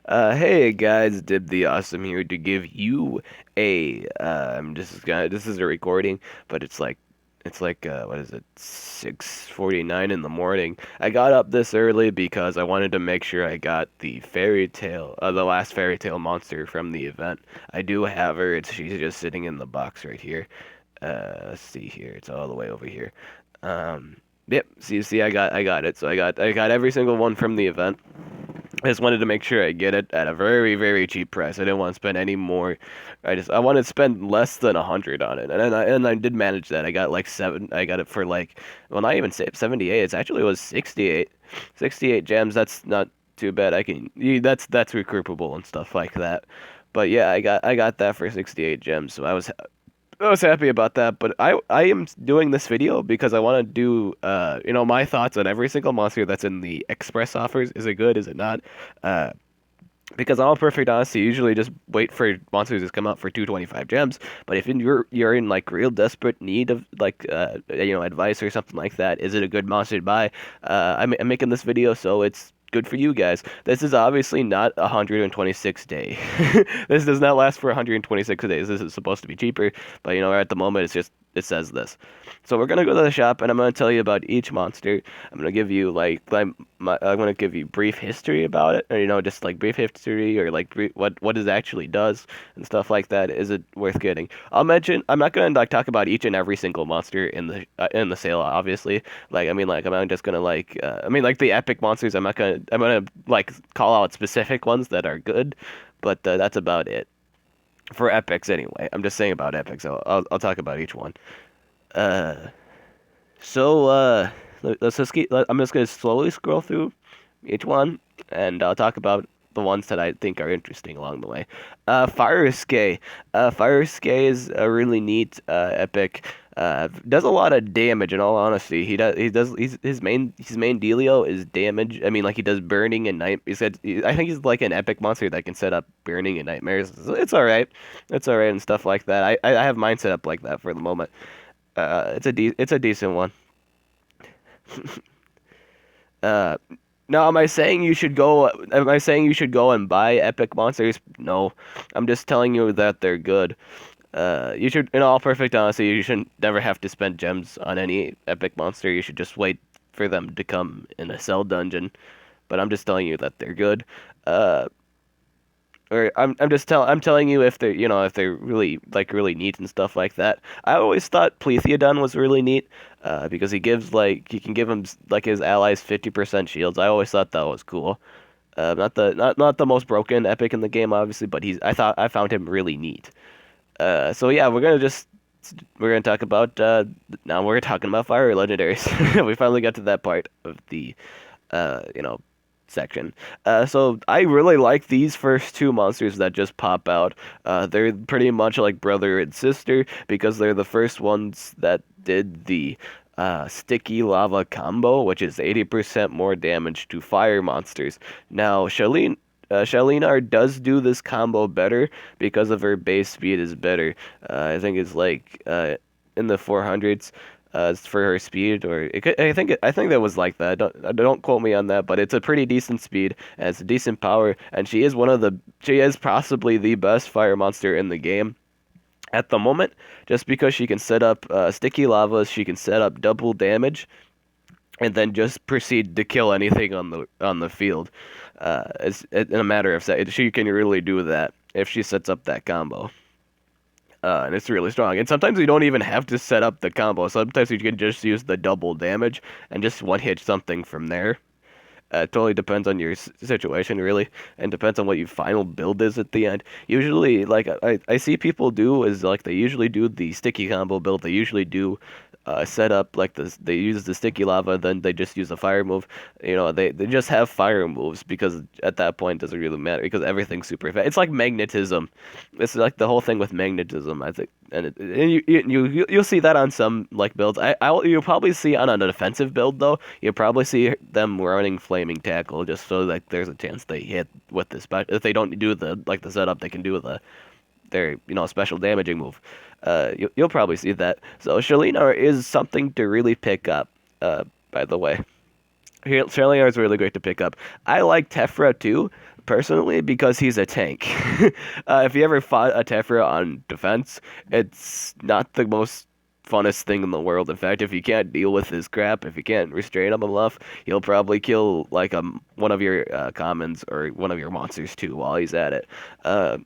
Hey guys, Dib the Awesome here to give you this is a recording, but it's like what is it, 6:49 in the morning. I got up this early because I wanted to make sure I got the last fairy tale monster from the event. I do have her. She's just sitting in the box right here. Let's see here. It's all the way over here. Um, yep. See, I got it. So I got every single one from the event. I just wanted to make sure I get it at a very, very cheap price. I didn't want to spend any more. I wanted to spend less than 100 on it, and I did manage that. I got like seven. I got it for like, well, not even 78. It was 68, 68 gems. That's not too bad. That's recoupable and stuff like that. But yeah, I got that for 68 gems. So I was happy about that, but I am doing this video because I want to do my thoughts on every single monster that's in the express offers. Is it good? Is it not? Uh, because in all perfect honesty, usually just wait for monsters to come out for 225 gems. But if you're in like real desperate need of like advice or something like that, is it a good monster to buy? I'm making this video so it's good for you guys. This is obviously not a 126 day. This does not last for 126 days. This is supposed to be cheaper, but at the moment it says this. So we're gonna go to the shop and I'm gonna tell you about each monster. I'm gonna give you I'm gonna give you brief history about it, or just like brief history, or like what it actually does and stuff like that. Is it worth getting? I'm not gonna like talk about each and every single monster in the sale, obviously. I'm not just gonna like the epic monsters. I'm gonna like call out specific ones that are good, but that's about it for epics anyway. I'm just saying about epics. I'll talk about each one. Uh, so let's just I'm just gonna slowly scroll through each one, and I'll talk about the ones that I think are interesting along the way. Fire Skay. Fire Skay is a really neat epic. Does a lot of damage. In all honesty, his main dealio is damage. I mean, like he does burning and night. I think he's like an epic monster that can set up burning and nightmares. It's all right. It's all right and stuff like that. I have mine set up like that for the moment. It's a decent one. Uh, Now, am I saying you should go? Am I saying you should go and buy epic monsters? No, I'm just telling you that they're good. You should, in all perfect honesty, you shouldn't never have to spend gems on any epic monster. You should just wait for them to come in a cell dungeon. But I'm just telling you that they're good. Uh, or I'm telling you if they're really really neat and stuff like that. I always thought Pleithiodon was really neat, because he can give him like his allies 50% shields. I always thought that was cool. Not the most broken epic in the game, obviously, but I found him really neat. So yeah, we're gonna talk about now we're talking about fire legendaries. We finally got to that part of the you know section. So I really like these first two monsters that just pop out. They're pretty much like brother and sister because they're the first ones that did the sticky lava combo, which is 80% more damage to fire monsters. Now, Shalinar does do this combo better because of her base speed is better. I think it's like in the 400s for her speed, or I think that was like that. Don't quote me on that, but it's a pretty decent speed and it's a decent power, and she is possibly the best fire monster in the game at the moment, just because she can set up sticky lavas, she can set up double damage, and then just proceed to kill anything on the field. It's in a matter of seconds. She can really do that if she sets up that combo. And it's really strong. And sometimes you don't even have to set up the combo. Sometimes you can just use the double damage and just one hit something from there. It totally depends on your situation, really, and depends on what your final build is at the end. Usually, like I see people do is like they usually do the sticky combo build. They usually do set up like this. They use the sticky lava, then they just use a fire move. They just have fire moves because at that point it doesn't really matter because everything's super fast. It's like magnetism. It's like the whole thing with magnetism, I think, and you'll see that on some like builds. You'll probably see on a defensive build though. You'll probably see them running flaming tackle just so that there's a chance they hit with the special. If they don't do the setup, they can do their special damaging move. You'll probably see that. So Shalinar is something to really pick up. By the way, Shalinar is really great to pick up. I like Tephra too, Personally, because he's a tank. If you ever fought a Tephra on defense, it's not the most funnest thing in the world. In fact, if you can't deal with his crap, if you can't restrain him enough, he'll probably kill like one of your commons or one of your monsters too while he's at it. Uh,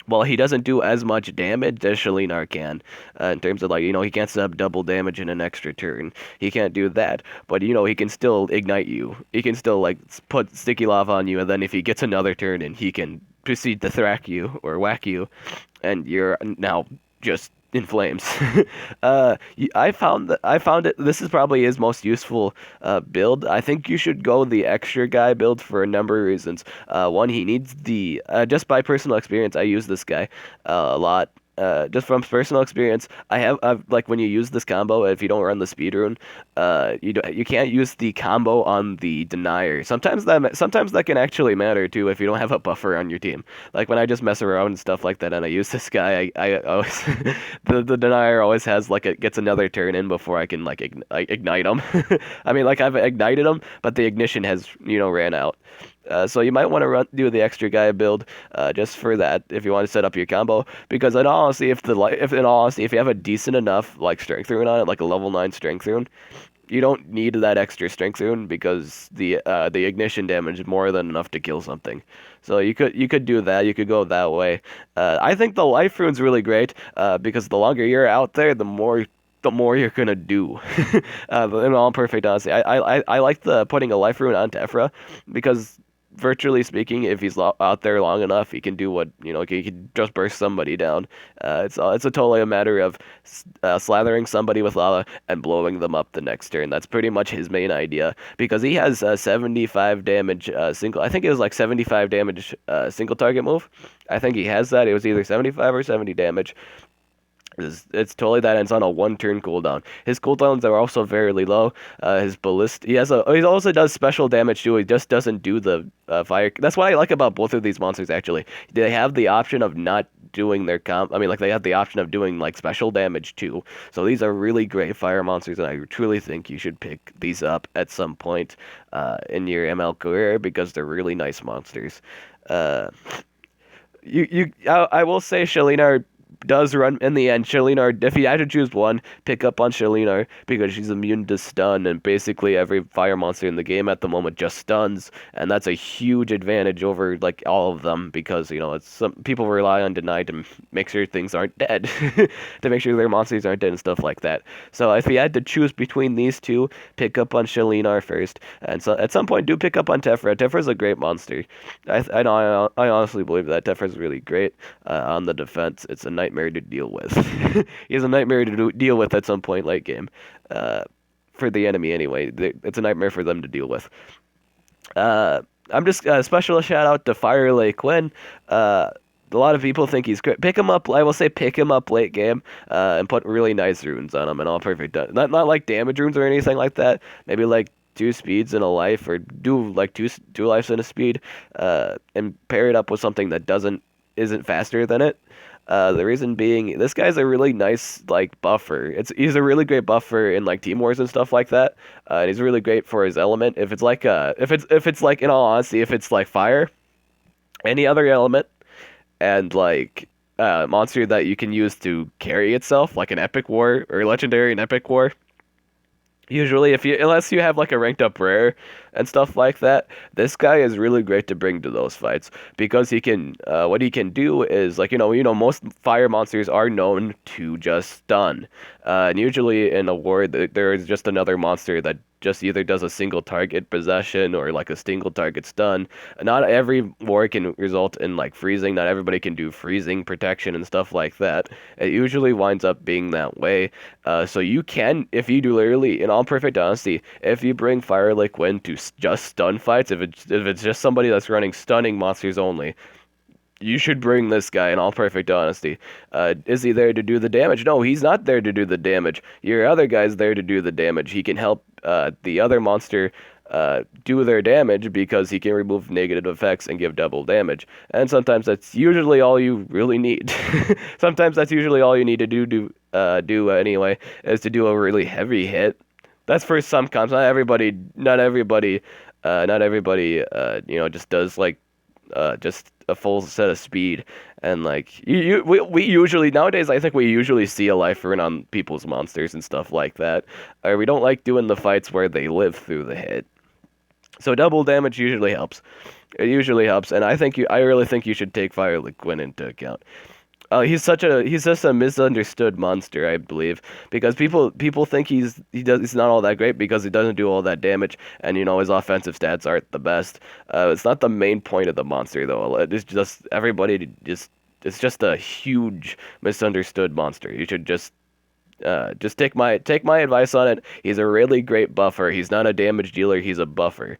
well, he doesn't do as much damage as Shalinar can, in terms of like, he can't set up double damage in an extra turn. He can't do that, but he can still ignite you. He can still like put sticky lava on you, and then if he gets another turn in, he can proceed to thrack you or whack you, and you're now just in flames. I found it. This is probably his most useful build. I think you should go the extra guy build for a number of reasons. One, he needs the just by personal experience. I use this guy a lot. Just from personal experience, I've like when you use this combo, if you don't run the speed rune, you can't use the combo on the denier. Sometimes that can actually matter too if you don't have a buffer on your team. Like when I just mess around and stuff like that, and I use this guy, I always the denier always has like it gets another turn in before I can like ignite him. I mean, like I've ignited him, but the ignition has ran out. So you might want to do the extra guy build just for that if you want to set up your combo. Because in all honesty, if you have a decent enough like strength rune on it, like a level 9 strength rune, you don't need that extra strength rune because the ignition damage is more than enough to kill something. So you could do that. You could go that way. I think the life rune's really great because the longer you're out there, the more you're gonna do. In all perfect honesty, I like the putting a life rune on Tephra because virtually speaking, if he's out there long enough, he can do what he can just burst somebody down. It's a totally a matter of slathering somebody with lava and blowing them up the next turn. That's pretty much his main idea because he has 75 damage single. I think it was like 75 damage single target move. I think he has that. It was either 75 or 70 damage. It's totally that, and it's on a 1 turn cooldown. His cooldowns are also very low. His ballista, he also does special damage too. He just doesn't do the fire. That's what I like about both of these monsters. Actually, they have the option of not doing their comp. I mean, like they have the option of doing like special damage too. So these are really great fire monsters, and I truly think you should pick these up at some point in your ML career because they're really nice monsters. I will say Shalinar does run in the end. Shalinar, if you had to choose one, pick up on Shalinar because she's immune to stun, and basically every fire monster in the game at the moment just stuns, and that's a huge advantage over like all of them because it's some people rely on deny to make sure things aren't dead, to make sure their monsters aren't dead and stuff like that. So if you had to choose between these two, pick up on Shalinar first, and so at some point do pick up on Tephra. Tephra's a great monster. I honestly believe that Tephra's really great on the defense. It's a nightmare to deal with. He's a nightmare to deal with at some point late game. For the enemy anyway. It's a nightmare for them to deal with. I'm just special shout out to Firelay Quin. A lot of people think he's great. Pick him up. I will say pick him up late game and put really nice runes on him and all perfect. Not like damage runes or anything like that. Maybe like 2 speeds and a life, or do like two lives and a speed, and pair it up with something that isn't faster than it. The reason being, this guy's a really nice like buffer. He's a really great buffer in like team wars and stuff like that. And he's really great for his element. If it's like in all honesty, if it's like fire, any other element, and like monster that you can use to carry itself, like an epic war or legendary and epic war. Usually, unless you have like a ranked up rare and stuff like that, this guy is really great to bring to those fights because he can. What he can do is like most fire monsters are known to just stun, and usually in a war there is just another monster that just either does a single target possession or like a single target stun. Not every war can result in like freezing. Not everybody can do freezing protection and stuff like that. It usually winds up being that way. So you can, if you do literally, in all perfect honesty, if you bring Firelay Quin to just stun fights, if it's just somebody that's running stunning monsters only, you should bring this guy in all perfect honesty. Is he there to do the damage? No, he's not there to do the damage. Your other guy's there to do the damage. He can help the other monster do their damage because he can remove negative effects and give double damage. And sometimes that's usually all you really need. Sometimes that's usually all you need to do anyway, is to do a really heavy hit. That's for some comps. Not everybody, just does like just a full set of speed. And like we usually nowadays, I think we usually see a life rune on people's monsters and stuff like that. Or we don't like doing the fights where they live through the hit. So double damage usually helps. It usually helps, and I really think you should take Fire Quin into account. He's just a misunderstood monster, I believe, because people think he's not all that great because he doesn't do all that damage, and his offensive stats aren't the best. It's not the main point of the monster though. It's just it's just a huge misunderstood monster. You should just take my advice on it. He's a really great buffer. He's not a damage dealer. He's a buffer.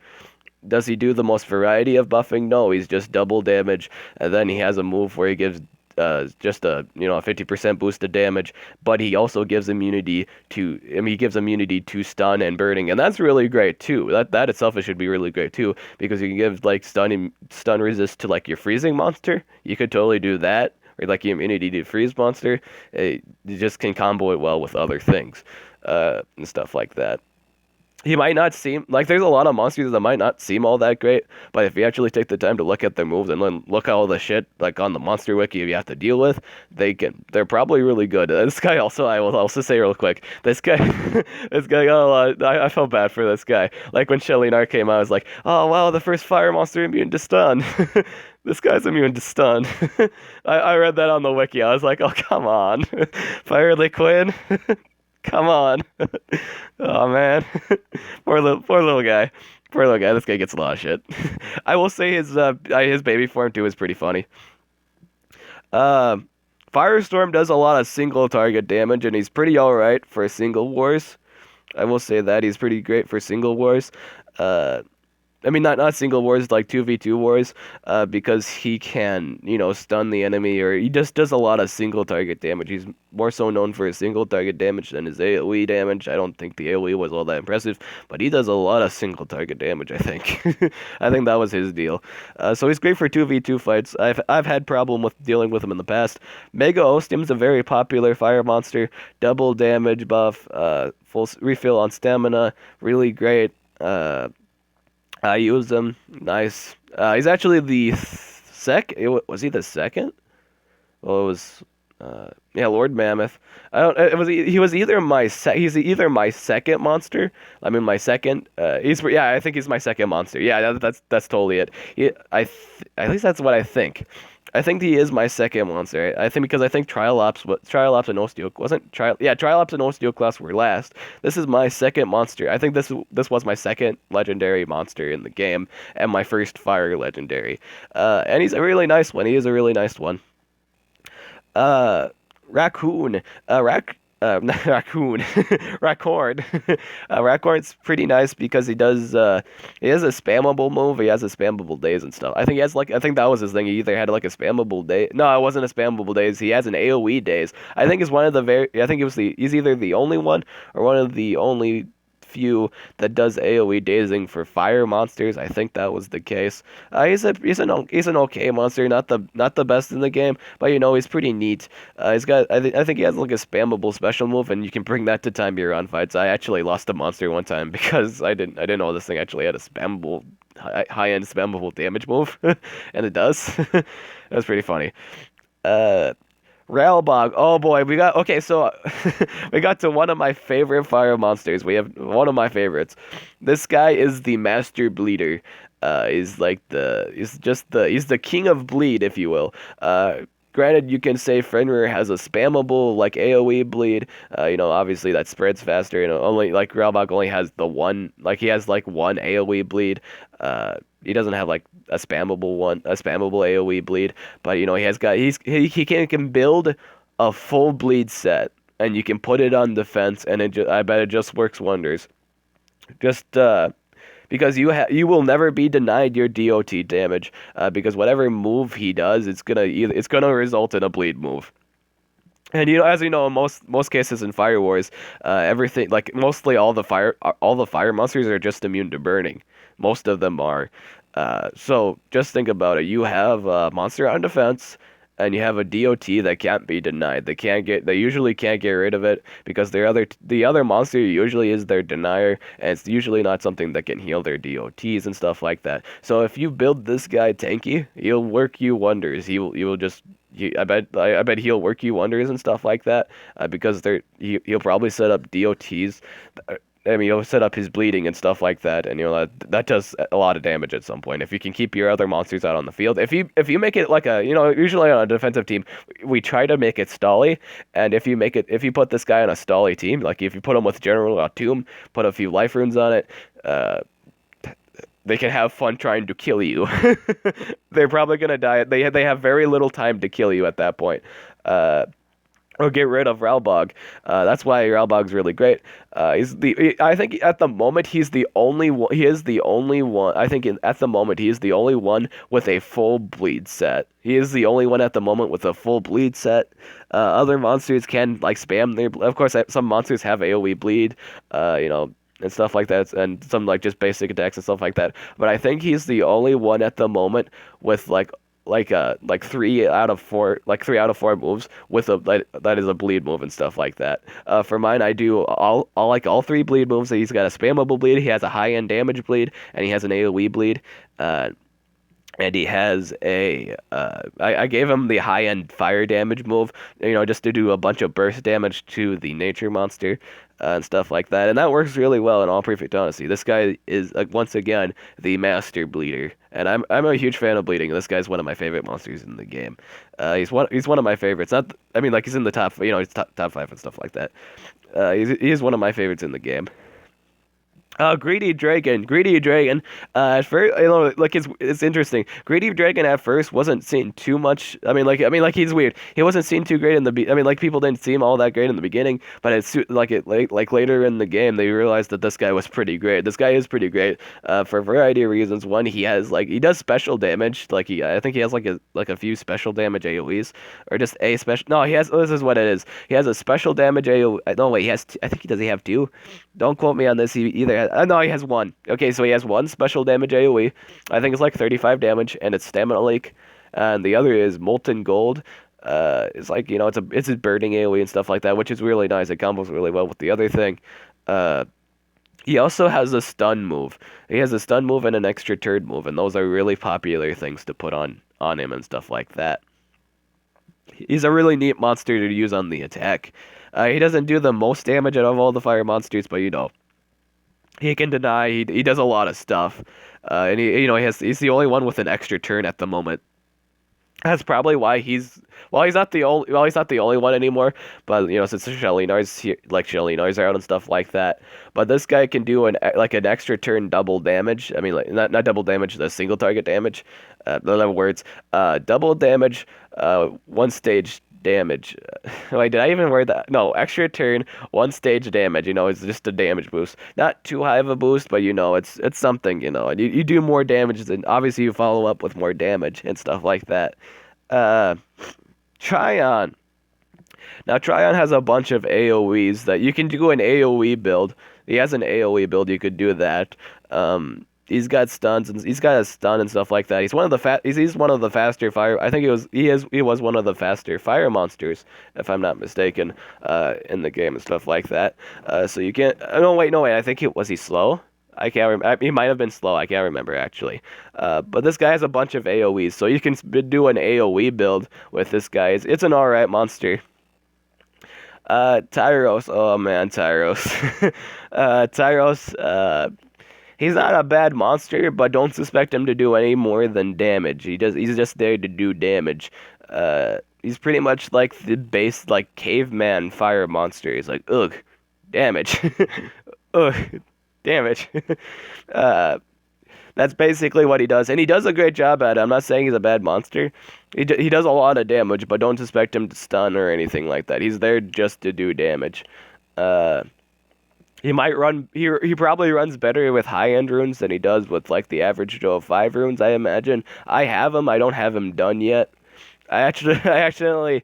Does he do the most variety of buffing? No, he's just double damage, and then he has a move where he gives just a 50% boost to damage, but he also gives immunity to he gives immunity to stun and burning, and that's really great too. That itself should be really great too, because you can give like stun resist to like your freezing monster. You could totally do that, or like your immunity to freeze monster. You just can combo it well with other things and stuff like that. He might not seem like there's a lot of monsters that might not seem all that great, but if you actually take the time to look at their moves and then look at all the shit like on the monster wiki you have to deal with, they're probably really good. This guy also, I will also say real quick, this guy this guy got a lot. I felt bad for this guy. Like when Shelly Nar came out, I was like, oh wow, the first fire monster immune to stun. This guy's immune to stun. I read that on the wiki. I was like, oh come on, Fire Quin. Come on. Oh man. Poor little guy. Poor little guy. This guy gets a lot of shit. I will say his baby form too is pretty funny. Firestorm does a lot of single target damage, and he's pretty alright for single wars. I will say that he's pretty great for single wars. I mean, not single wars, like 2v2 wars, because he can, stun the enemy, or he just does a lot of single target damage. He's more so known for his single target damage than his AoE damage. I don't think the AoE was all that impressive, but he does a lot of single target damage, I think. I think that was his deal. So he's great for 2v2 fights. I've had problem with dealing with him in the past. Mega Ostium's a very popular fire monster. Double damage buff, full refill on stamina, really great. I use him. Nice. He's actually the was he the second? Well, it was. Yeah, Lord Mammoth. I don't. It was. He was either He's either my second monster. I mean, my second. Yeah, I think he's my second monster. Yeah, that's totally it. At least that's what I think. I think he is my second monster. I think because I think Trialops and Trialops and Osteoclast were last. This is my second monster. I think this was my second legendary monster in the game and my first fire legendary. And he's a really nice one. He is a really nice one. Racoon. Not Raccoon. Racorn. Racorn's pretty nice because he has a spammable move. He has a spammable days and stuff. I think that was his thing. He either had like a spammable day. No, it wasn't a spammable days. He has an AoE days. I think he's either the only one or one of the only few that does AoE dazing for fire monsters. I think that was the case. He's an okay monster, not the best in the game, but he's pretty neat. I think he has like a spammable special move, and you can bring that to time you're on fights. I actually lost a monster one time because I didn't know this thing actually had a spammable high-end spammable damage move, and it does. That was pretty funny. Ralbog. Oh boy, so we got to one of my favorite fire monsters. We have one of my favorites. This guy is the Master Bleeder. He's the king of bleed, if you will. Granted, you can say Fenrir has a spammable like AoE bleed. Obviously that spreads faster. Only like Ralbog only has he has like one AoE bleed. He doesn't have like a spammable AoE bleed, but he can build a full bleed set, and you can put it on defense, and I bet it just works wonders. Just because you will never be denied your DOT damage, because whatever move he does, it's gonna result in a bleed move. And as you know, in most cases in Fire Wars, everything like mostly all the fire monsters are just immune to burning. Most of them are. So just think about it. You have a monster on defense, and you have a DOT that can't be denied. They usually can't get rid of it because the other monster usually is their denier, and it's usually not something that can heal their DOTs and stuff like that. So if you build this guy tanky, he'll work you wonders. He will just I bet he'll work you wonders and stuff like that, because he'll probably set up DOTs. I mean, he'll set up his bleeding and stuff like that, and that does a lot of damage at some point. If you can keep your other monsters out on the field, if you make it like usually on a defensive team, we try to make it stally, and if you put this guy on a stally team, like if you put him with General Tomb, put a few life runes on it, they can have fun trying to kill you. They're probably gonna die. They have very little time to kill you at that point. Or get rid of Ralbog. That's why Ralbog's really great. I think at the moment he's the only one. He is the only one. I think at the moment he is the only one with a full bleed set. He is the only one at the moment with a full bleed set. Other monsters can like spam their. Of course, some monsters have AOE bleed. And stuff like that, and some like just basic attacks and stuff like that. But I think he's the only one at the moment with like 3 out of 4 moves with that is a bleed move and stuff like that. For mine, I do all 3 bleed moves. He's got a spammable bleed, he has a high end damage bleed, and he has an AOE bleed. And he has I gave him the high end fire damage move, just to do a bunch of burst damage to the nature monster, and stuff like that. And that works really well in all perfect honesty. This guy is once again the master bleeder, and I'm a huge fan of bleeding. This guy's one of my favorite monsters in the game. He's one of my favorites. Not, I mean, like he's in the top, he's top 5 and stuff like that. He is one of my favorites in the game. Greedy Dragon. At first, like it's interesting. Greedy Dragon at first wasn't seen too much. I mean, like he's weird. He wasn't seen too great in the. I mean, like people didn't see him all that great in the beginning, but like later in the game, they realized that this guy was pretty great. This guy is pretty great. For a variety of reasons. One, he does special damage. I think he has like a few special damage AOE's, or just a special. No, he has. This is what it is. He has a special damage AOE. No, wait, he has. I think he does. He have 2. Don't quote me on this. He either has, no, he has 1. Okay, so he has 1 special damage AOE. I think it's like 35 damage, and it's Stamina Leak. And the other is Molten Gold. It's like it's a burning AOE and stuff like that, which is really nice. It combos really well with the other thing. He also has a stun move. He has a stun move and an extra turd move, and those are really popular things to put on him and stuff like that. He's a really neat monster to use on the attack. He doesn't do the most damage out of all the fire monsters, but he can deny. He does a lot of stuff, and he's the only one with an extra turn at the moment. That's probably why he's not the only one anymore. But since the Shelly-Nars are out and stuff like that. But this guy can do an extra turn double damage. I mean, like not double damage, the single target damage. Words. Double damage. 1 stage damage. Wait, did I even word that? No, extra turn, 1 stage damage. It's just a damage boost. Not too high of a boost, but it's something. And you do more damage, and obviously you follow up with more damage and stuff like that. Tryon. Now Tryon has a bunch of AOEs that you can do an AOE build. He has an AOE build. You could do that. He's got stuns and he's got a stun and stuff like that. He's one of the faster fire. I think he was one of the faster fire monsters, if I'm not mistaken, in the game and stuff like that. So you can't. No wait. I think was he slow? I can't remember. He might have been slow. I can't remember actually. But this guy has a bunch of AOEs, so you can do an AOE build with this guy. It's an alright monster. Tyros. Oh man, Tyros. Tyros. He's not a bad monster, but don't suspect him to do any more than damage. He's just there to do damage. He's pretty much like the base, like caveman fire monster. He's like, ugh, damage. Ugh, damage. That's basically what he does, and he does a great job at it. I'm not saying he's a bad monster. He does a lot of damage, but don't suspect him to stun or anything like that. He's there just to do damage. He might run. He probably runs better with high-end runes than he does with like the average Joe of 5 runes. I imagine. I have him. I don't have him done yet. I accidentally.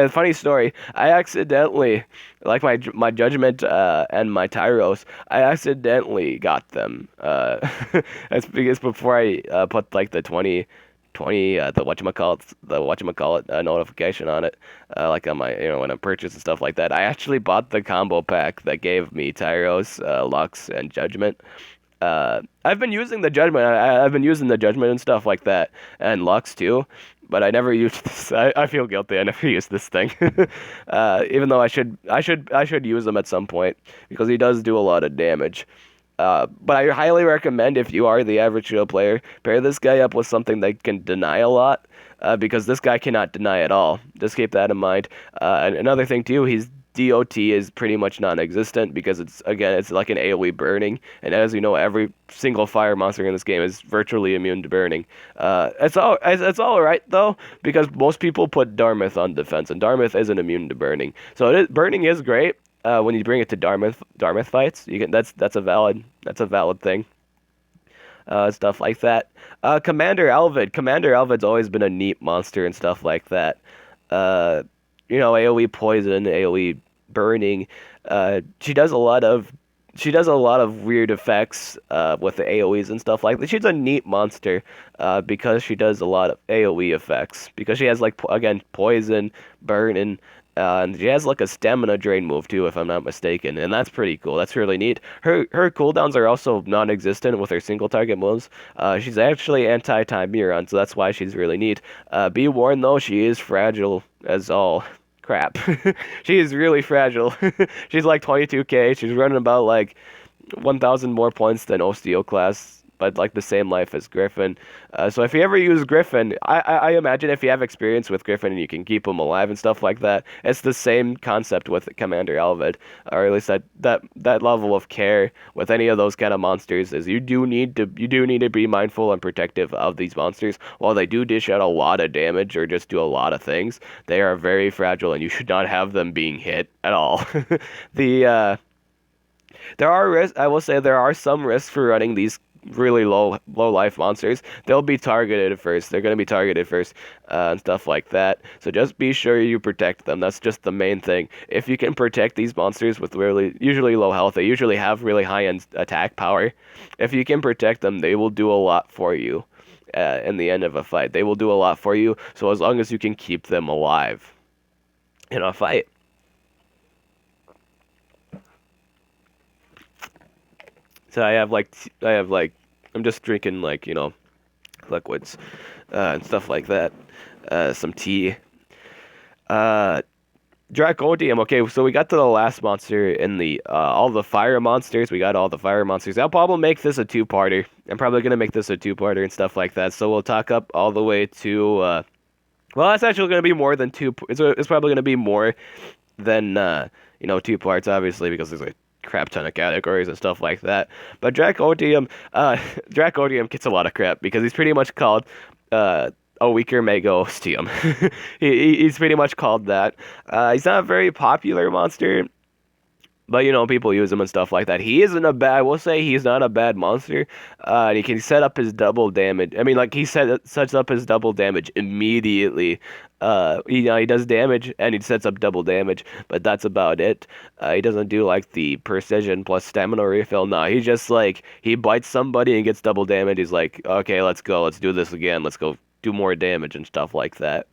Funny story. I accidentally, like my judgment and my Tyros. I accidentally got them. That's because before I put like the 20 20 the whatchamacallit notification on it, like on my when I purchase and stuff like that. I actually bought the combo pack that gave me Tyros, Lux, and Judgment. I've been using the Judgment. I've been using the Judgment and stuff like that, and Lux too. But I never used this. I feel guilty. I never used this thing, even though I should use him at some point because he does do a lot of damage. But I highly recommend if you are the average shield player, pair this guy up with something that can deny a lot, because this guy cannot deny at all. Just keep that in mind. And another thing too, he's DOT is pretty much non-existent because it's like an AoE burning, and as you know, every single fire monster in this game is virtually immune to burning. It's all right though because most people put Darmouth on defense, and Darmouth isn't immune to burning. So burning is great. When you bring it to Dartmouth fights, you can that's a valid thing. Stuff like that. Commander Alvid's always been a neat monster and stuff like that. AoE poison, AoE burning. She does a lot of weird effects with the AoEs and stuff like that. She's a neat monster because she does a lot of AoE effects because she has again poison, burning. And she has like a stamina drain move too, if I'm not mistaken, and that's pretty cool. That's really neat. Her cooldowns are also non-existent with her single target moves. She's actually anti-Timeron, so that's why she's really neat. Be warned though, she is fragile as all crap. She is really fragile. She's like 22k. She's running about like 1,000 more points than Osteo class, but like the same life as Griffin. So if you ever use Griffin, I imagine if you have experience with Griffin and you can keep him alive and stuff like that, it's the same concept with Commander Alvid, or at least that level of care with any of those kind of monsters is you do need to be mindful and protective of these monsters. While they do dish out a lot of damage or just do a lot of things, they are very fragile and you should not have them being hit at all. There are risks. I will say there are some risks for running these really low life monsters. They'll be targeted first. They're going to be targeted first and stuff like that. So just be sure you protect them. That's just the main thing. If you can protect these monsters with usually low health, they usually have really high end attack power. If you can protect them, they will do a lot for you in the end of a fight. They will do a lot for you. So as long as you can keep them alive in a fight. So I'm just drinking liquids and stuff like that. Some tea. Dracodium. Okay, so we got to the last monster in the all the fire monsters. We got all the fire monsters. I'll probably make this a two-parter. I'm probably gonna make this a two-parter and stuff like that. So we'll talk up all the way to well, that's actually gonna be more than two. It's probably gonna be more than 2 parts, obviously, because there's a crap ton of categories and stuff like that. But Dracodium gets a lot of crap because he's pretty much called a weaker Mega Ostium. He's pretty much called that. He's not a very popular monster, but people use him and stuff like that. I will say he's not a bad monster. And he can set up his double damage. I mean, like sets up his double damage immediately. He does damage and he sets up double damage, but that's about it. He doesn't do like the precision plus stamina refill. No, he just he bites somebody and gets double damage. He's like, okay, let's go, let's do this again, let's go do more damage and stuff like that.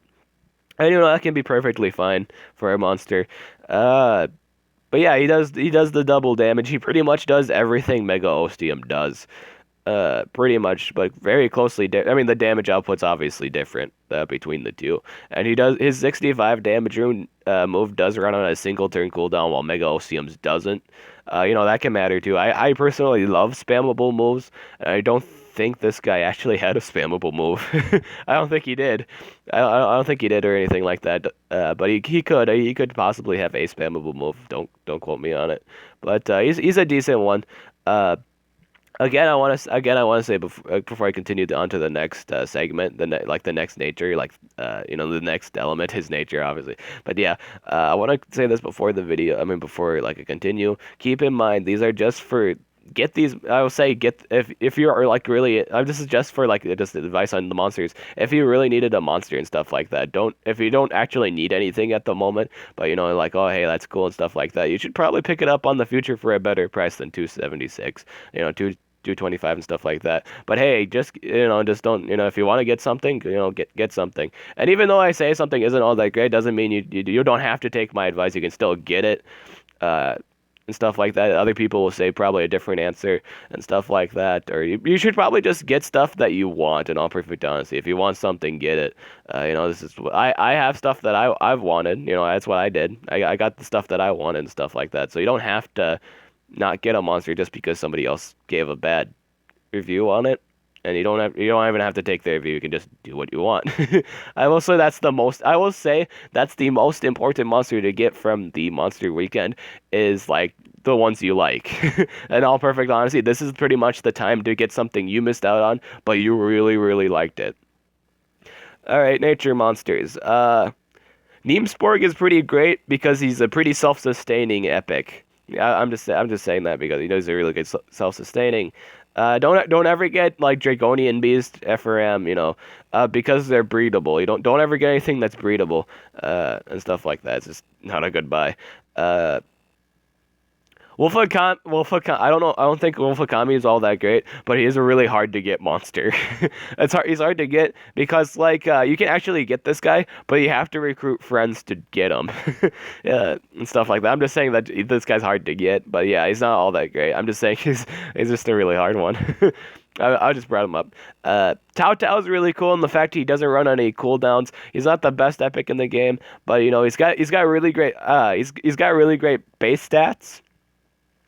And that can be perfectly fine for a monster. But yeah, he does the double damage. He pretty much does everything Mega Ostium does. Pretty much, but very closely. I mean, the damage output's obviously different between the two. And his 65 damage rune move does run on a single turn cooldown, while Mega Ostium's doesn't. That can matter too. I personally love spammable moves, and I don't think this guy actually had a spammable move. I don't think he did. I don't think he did or anything like that. But he could. He could possibly have a spammable move. Don't quote me on it. But he's a decent one. Again, I want to say before I continue on to the next segment, the next nature, the next element, his nature, obviously. But yeah, I want to say this before the video. I mean, before I continue. Keep in mind, these are just for get these. I will say if you are really. This is just for just advice on the monsters. If you really needed a monster and stuff like that, if you don't actually need anything at the moment, but oh hey, that's cool and stuff like that, you should probably pick it up on the future for a better price than 276. do 25 and stuff like that. But hey, just just don't if you want to get something, get something. And even though I say something isn't all that great, doesn't mean you don't have to take my advice. You can still get it. Uh, and stuff like that. Other people will say probably a different answer and stuff like that. Or you should probably just get stuff that you want. In all perfect honesty, if you want something, get it. This is I have stuff that I've wanted. That's what I did. I got the stuff that I wanted and stuff like that. So you don't have to not get a monster just because somebody else gave a bad review on it. And you don't even have to take their review. You can just do what you want. I will say that's the most important monster to get from the monster weekend is like the ones you like. In all perfect honesty, this is pretty much the time to get something you missed out on, but you really, really liked it. All right, nature monsters. Neemsporg is pretty great because he's a pretty self-sustaining epic. I'm just saying that because he knows they're really good self-sustaining. Don't ever get like Draconian Beast, Ephraim, because they're breedable. You don't ever get anything that's breedable, and stuff like that. It's just not a good buy. I don't know. I don't think Wolfakami is all that great, but he is a really hard to get monster. He's hard to get because you can actually get this guy, but you have to recruit friends to get him, yeah, and stuff like that. I'm just saying that this guy's hard to get, but yeah, he's not all that great. I'm just saying he's just a really hard one. I just brought him up. Tao Tao is really cool in the fact he doesn't run any cooldowns. He's not the best epic in the game, but he's got really great he's got really great base stats.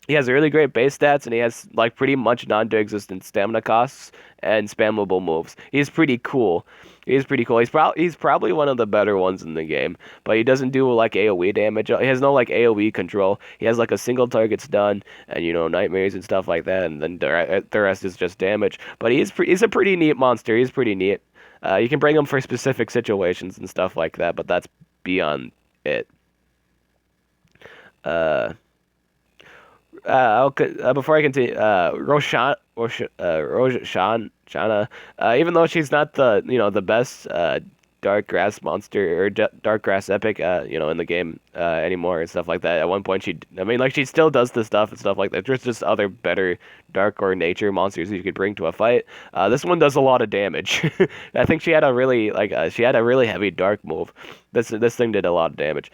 He has really great base stats, and he has like pretty much non-existent stamina costs and spammable moves. He's pretty cool. He's probably one of the better ones in the game, but he doesn't do like AoE damage. He has no like AoE control. He has like a single target stun and nightmares and stuff like that, and then the rest is just damage. But he's a pretty neat monster. He's pretty neat. You can bring him for specific situations and stuff like that, but that's beyond it. Before I continue, Shana, even though she's not the best dark grass monster or dark grass epic, in the game anymore and stuff like that. At one point, she still does the stuff and stuff like that. There's just other better dark or nature monsters you could bring to a fight. This one does a lot of damage. I think she had a really heavy dark move. This thing did a lot of damage.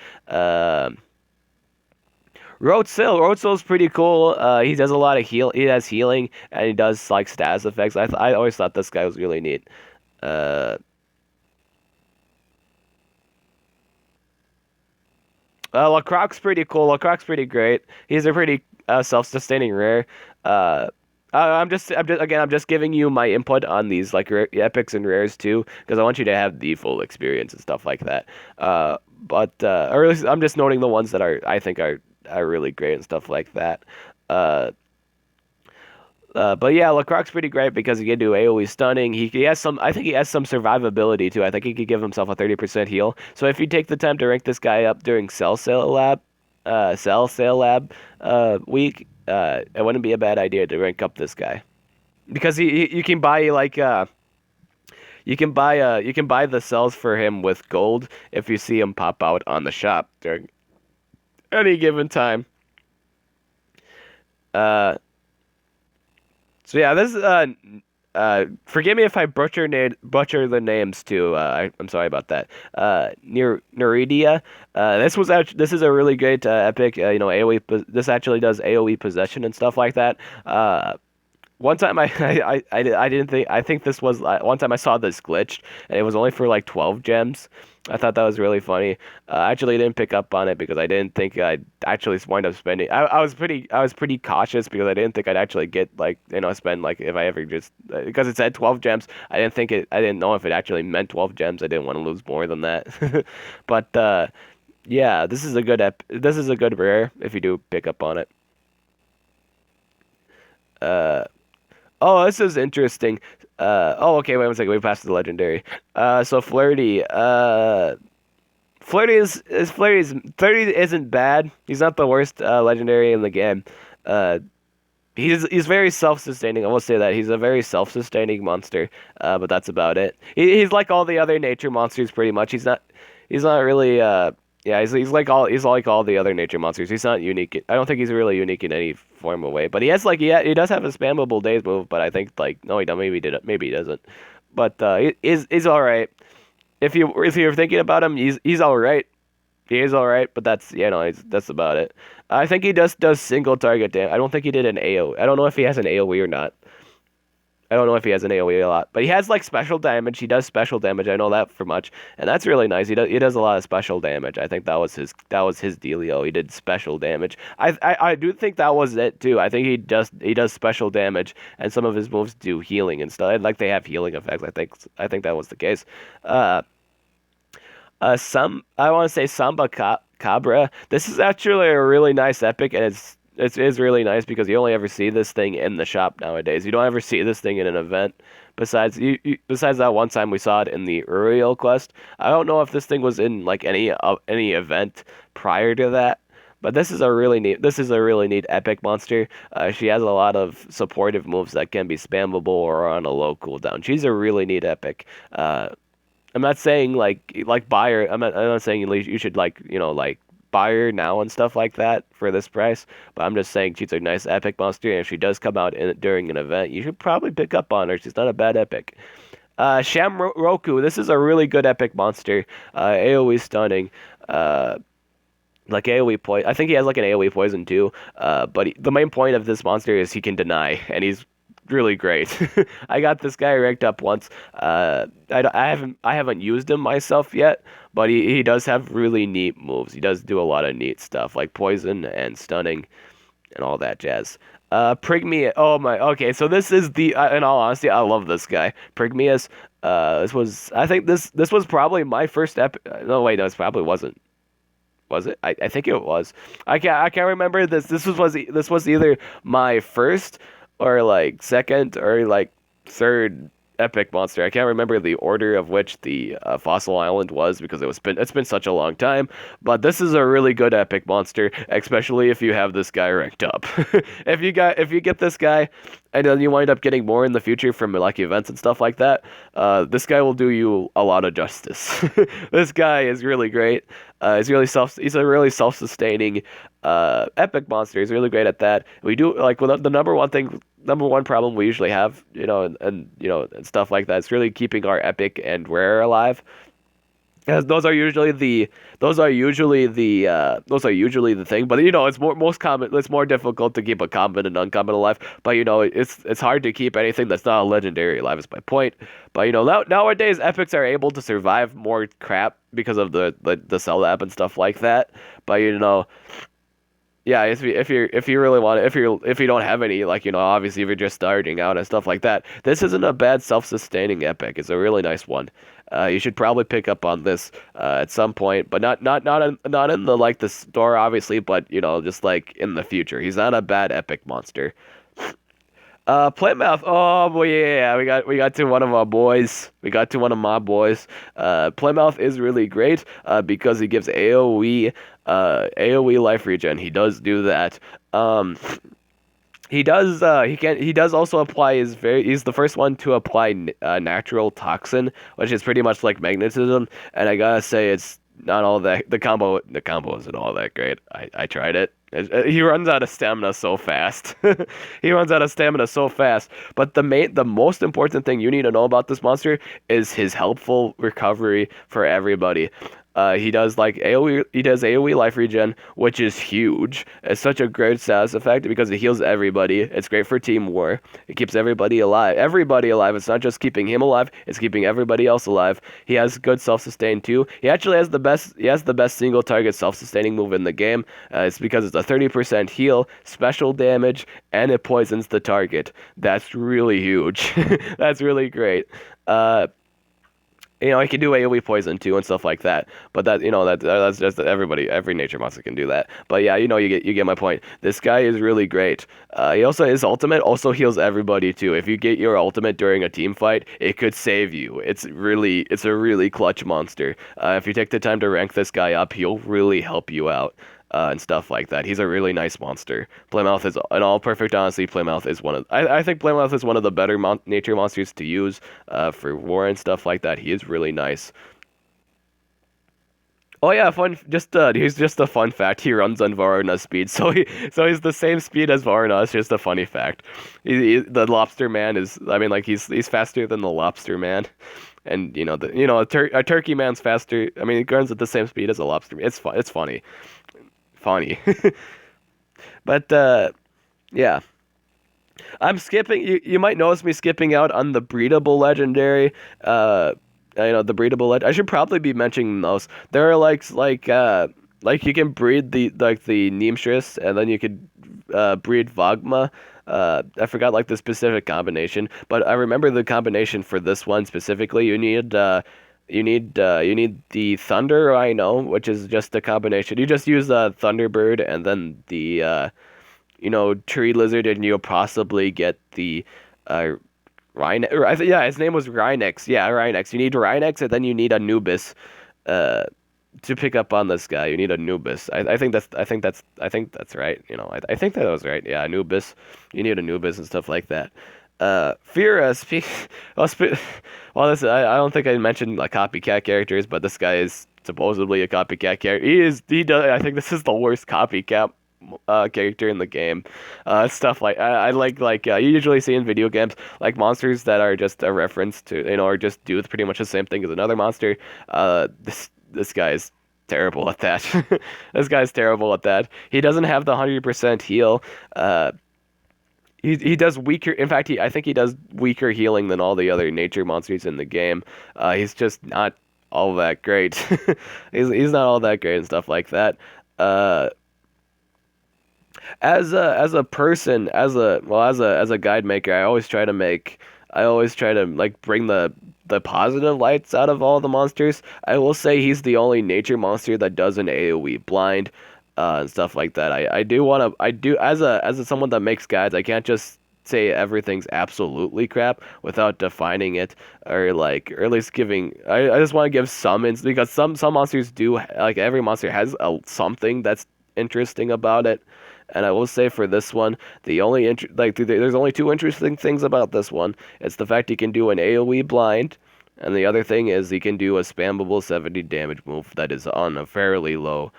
Roadsil's pretty cool. He does a lot of He has healing, and he does like status effects. I always thought this guy was really neat. Lacroc's pretty cool. Lacroc's pretty great. He's a pretty self-sustaining rare. I'm just giving you my input on these like epics and rares too, because I want you to have the full experience and stuff like that. Or at least I'm just noting the ones that I think are really great and stuff like that. But yeah, Lacroc's pretty great because he can do AoE stunning. I think he has some survivability too. I think he could give himself a 30% heal. So if you take the time to rank this guy up during Cell Sale Lab week, it wouldn't be a bad idea to rank up this guy. Because you can buy like you can buy the cells for him with gold if you see him pop out on the shop during any given time. So yeah, this forgive me if I butcher the names too. I'm sorry about that. Neridia. This is a really great epic. AoE. This actually does AoE possession and stuff like that. One time I didn't think I think this was one time I saw this glitched and it was only for like 12 gems. I thought that was really funny. I actually didn't pick up on it because I didn't think I'd actually wind up spending. I was pretty cautious because I didn't think I'd actually get spend like if I ever just because it said 12 gems. I didn't know if it actually meant 12 gems. I didn't want to lose more than that. But yeah, this is a good rare if you do pick up on it. Oh, this is interesting. Okay, wait one second. We passed the legendary. So Flirty. Flirty isn't bad. He's not the worst legendary in the game. He's very self-sustaining. I will say that he's a very self-sustaining monster. But that's about it. He's like all the other nature monsters, pretty much. He's not really Yeah, he's like all the other nature monsters. He's not unique. I don't think he's really unique in any form of way. But he has like he does have a spammable days move. But I think like no, he don't. Maybe he didn't. Maybe he doesn't. But he's all right. If you're thinking about him, he's all right. He is all right. But that's that's about it. I think he does single target damage. I don't think he did an AO. I don't know if he has an AOE or not. I don't know if he has an AoE a lot, but he has like special damage. He does special damage. I know that for much, and that's really nice. He does a lot of special damage. I think that was his dealio. He did special damage. I do think that was it too. I think he does special damage, and some of his moves do healing and stuff. Like they have healing effects. I think that was the case. Uh, some I want to say Cabra. This is actually a really nice epic, and it's really nice because you only ever see this thing in the shop nowadays. You don't ever see this thing in an event. Besides that one time we saw it in the Uriel quest. I don't know if this thing was in like any event prior to that. But this is a really neat epic monster. She has a lot of supportive moves that can be spammable or on a low cooldown. She's a really neat epic. I'm not saying like buy her. I'm not saying you should like buy her now and stuff like that for this price. But I'm just saying she's a nice epic monster, and if she does come out during an event, you should probably pick up on her. She's not a bad epic. Sham Roku. This is a really good epic monster. AoE stunning. Like AoE poison. I think he has like an AoE poison too. But the main point of this monster is he can deny, and he's really great. I got this guy ranked up once. I haven't used him myself yet, but he does have really neat moves. He does do a lot of neat stuff like poison and stunning and all that jazz. Prigmius. Oh my. Okay, so this is in all honesty, I love this guy. Prigmius. I think this was probably my first No, wait, no, it probably wasn't. Was it? I think it was. I can't remember this. This was either my first or like second or like third epic monster. I can't remember the order of which the fossil island was because it's been such a long time. But this is a really good epic monster, especially if you have this guy ranked up. If you get this guy, and then you wind up getting more in the future from like events and stuff like that, this guy will do you a lot of justice. This guy is really great. He's a really self-sustaining epic monster. He's really great at that. We do like the number one problem we usually have, and stuff like that. It's really keeping our epic and rare alive. Because those are usually the thing, but it's most common. It's more difficult to keep a common and uncommon alive. But it's hard to keep anything that's not a legendary alive. Is my point. But nowadays epics are able to survive more crap because of the cell app and stuff like that. But yeah, if you really want it, if you don't have any, obviously if you're just starting out and stuff like that, this isn't a bad self-sustaining epic. It's a really nice one. You should probably pick up on this at some point, but not in the store obviously, but just like in the future. He's not a bad epic monster. Plymouth. Oh boy, yeah, we got to one of our boys. We got to one of my boys. Plymouth is really great because he gives AoE life regen. He does do that. He does. He does also apply He's the first one to apply natural toxin, which is pretty much like magnetism. And I gotta say, it's not all that. The combo isn't all that great. I tried it. He runs out of stamina so fast. He runs out of stamina so fast. But the most important thing you need to know about this monster is his helpful recovery for everybody. He does like AoE. He does AoE life regen, which is huge. It's such a great status effect because it heals everybody. It's great for team war. It keeps everybody alive. Everybody alive. It's not just keeping him alive. It's keeping everybody else alive. He has good self-sustain too. He actually has the best. He has the best single target self-sustaining move in the game. It's because it's a 30% heal, special damage, and it poisons the target. That's really huge. That's really great. He can do AoE poison too and stuff like that. But that's just every nature monster can do that. But yeah, you get my point. This guy is really great. His ultimate also heals everybody too. If you get your ultimate during a team fight, it could save you. It's a really clutch monster. If you take the time to rank this guy up, he'll really help you out. And stuff like that. He's a really nice monster. Plymouth is, in all perfect honesty, Plymouth is I think Plymouth is one of the better nature monsters to use for war and stuff like that. He is really nice. Oh yeah, he's just a fun fact. He runs on Varna's speed, so he's the same speed as Varna. It's just a funny fact. The Lobster Man is, I mean, like he's faster than the Lobster Man, and a Turkey Man's faster. I mean, he runs at the same speed as a Lobster Man. It's funny, funny. But yeah, I'm skipping. You might notice me skipping out on the breedable legendary. The breedable I should probably be mentioning those. There are like you can breed the Neemstress, and then you could breed Vogma. I forgot like the specific combination, but I remember the combination for this one specifically. You need the Thunder Rhino, which is just a combination. You just use the Thunderbird and then the Tree Lizard, and you'll possibly get the uh, yeah, his name was Rhynex. Yeah, Rhynex. You need Rhynex, and then you need Anubis uh, to pick up on this guy. You need Anubis. I think that's right. I think that was right. Yeah, Anubis. You need Anubis and stuff like that. Fira, well, well, I don't think I mentioned like copycat characters, but this guy is supposedly a copycat character. He does. I think this is the worst copycat character in the game. Stuff like I like you usually see in video games like monsters that are just a reference to or just do pretty much the same thing as another monster. This guy is terrible at that. This guy's terrible at that. He doesn't have the 100% heal. He does weaker. In fact, I think he does weaker healing than all the other nature monsters in the game. He's just not all that great. He's not all that great and stuff like that. Uh, as a person, as a guide maker, I always try to like bring the positive lights out of all the monsters. I will say he's the only nature monster that does an AoE blind, and stuff like that. I do as a someone that makes guides, I can't just say everything's absolutely crap without defining it, or at least giving. I just want to give because some monsters do, like every monster has something that's interesting about it. And I will say for this one, there's only two interesting things about this one. It's the fact he can do an AoE blind, and the other thing is he can do a spammable 70 damage move that is on a fairly low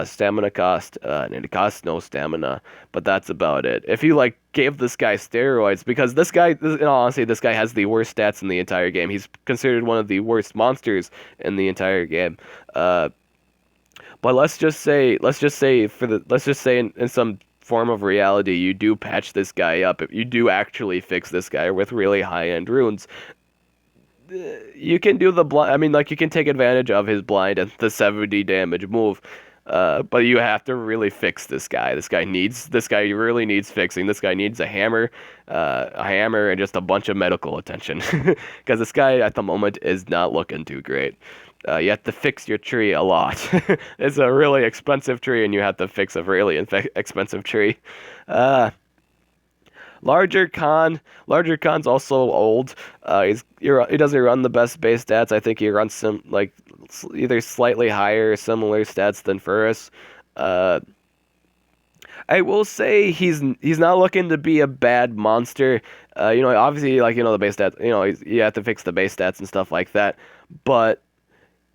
stamina cost, and it costs no stamina. But that's about it. If you like gave this guy steroids, because in all honesty, this guy has the worst stats in the entire game. He's considered one of the worst monsters in the entire game. But let's just say in some form of reality, you do patch this guy up. If you do actually fix this guy with really high-end runes, you can do the blind. I mean, like you can take advantage of his blind and the 70 damage move. But you have to really fix this guy. This guy really needs fixing. This guy needs a hammer, and just a bunch of medical attention. Because this guy at the moment is not looking too great. You have to fix your tree a lot. It's a really expensive tree, and you have to fix a really expensive tree. Uh, Larger Khan's also old. He doesn't run the best base stats. I think he runs either slightly higher or similar stats than Furus. Uh, I will say he's not looking to be a bad monster. Obviously, the base stats. You have to fix the base stats and stuff like that. But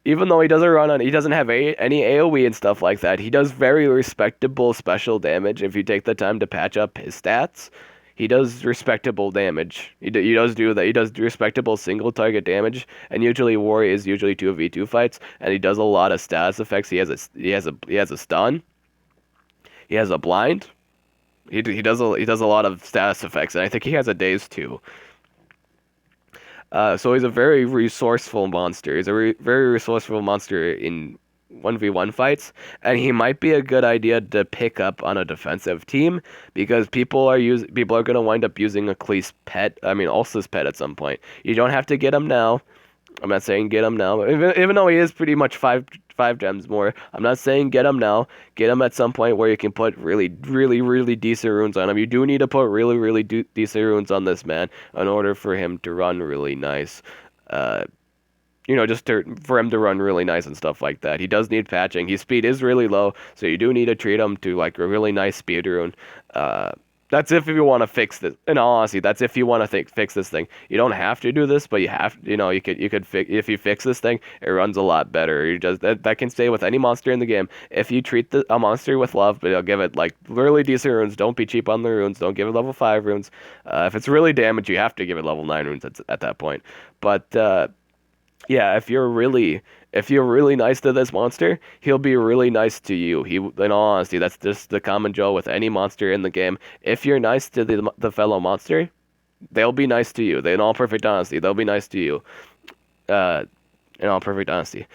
even though he doesn't have any AoE and stuff like that, he does very respectable special damage if you take the time to patch up his stats. He does respectable damage. He does do that. He does respectable single target damage, and usually war is usually 2v2 fights, and he does a lot of status effects. He has a stun. He has a blind. He does a lot of status effects, and I think he has a daze too. So he's a very resourceful monster. He's a very resourceful monster in 1v1 fights, and he might be a good idea to pick up on a defensive team because people are going to wind up using Ulsa's pet at some point. You don't have to get him now. I'm not saying get him now, even though he is pretty much five gems more. I'm not saying get him now. Get him at some point where you can put really, really, really decent runes on him. You do need to put really, really decent runes on this man in order for him to run really nice. For him to run really nice and stuff like that. He does need patching. His speed is really low, so you do need to treat him to like a really nice speed rune. That's if you want to fix this. In all honesty, that's if you want to fix this thing. You don't have to do this, but you have. You could fix if you fix this thing, it runs a lot better. You just that can stay with any monster in the game. If you treat a monster with love, but you'll give it like really decent runes. Don't be cheap on the runes. Don't give it level 5 runes. If it's really damaged, you have to give it level 9 runes at that point. But yeah, if you're really nice to this monster, he'll be really nice to you. In all honesty, that's just the common Joe with any monster in the game. If you're nice to the fellow monster, they'll be nice to you. In all perfect honesty, they'll be nice to you. Uh, in all perfect honesty.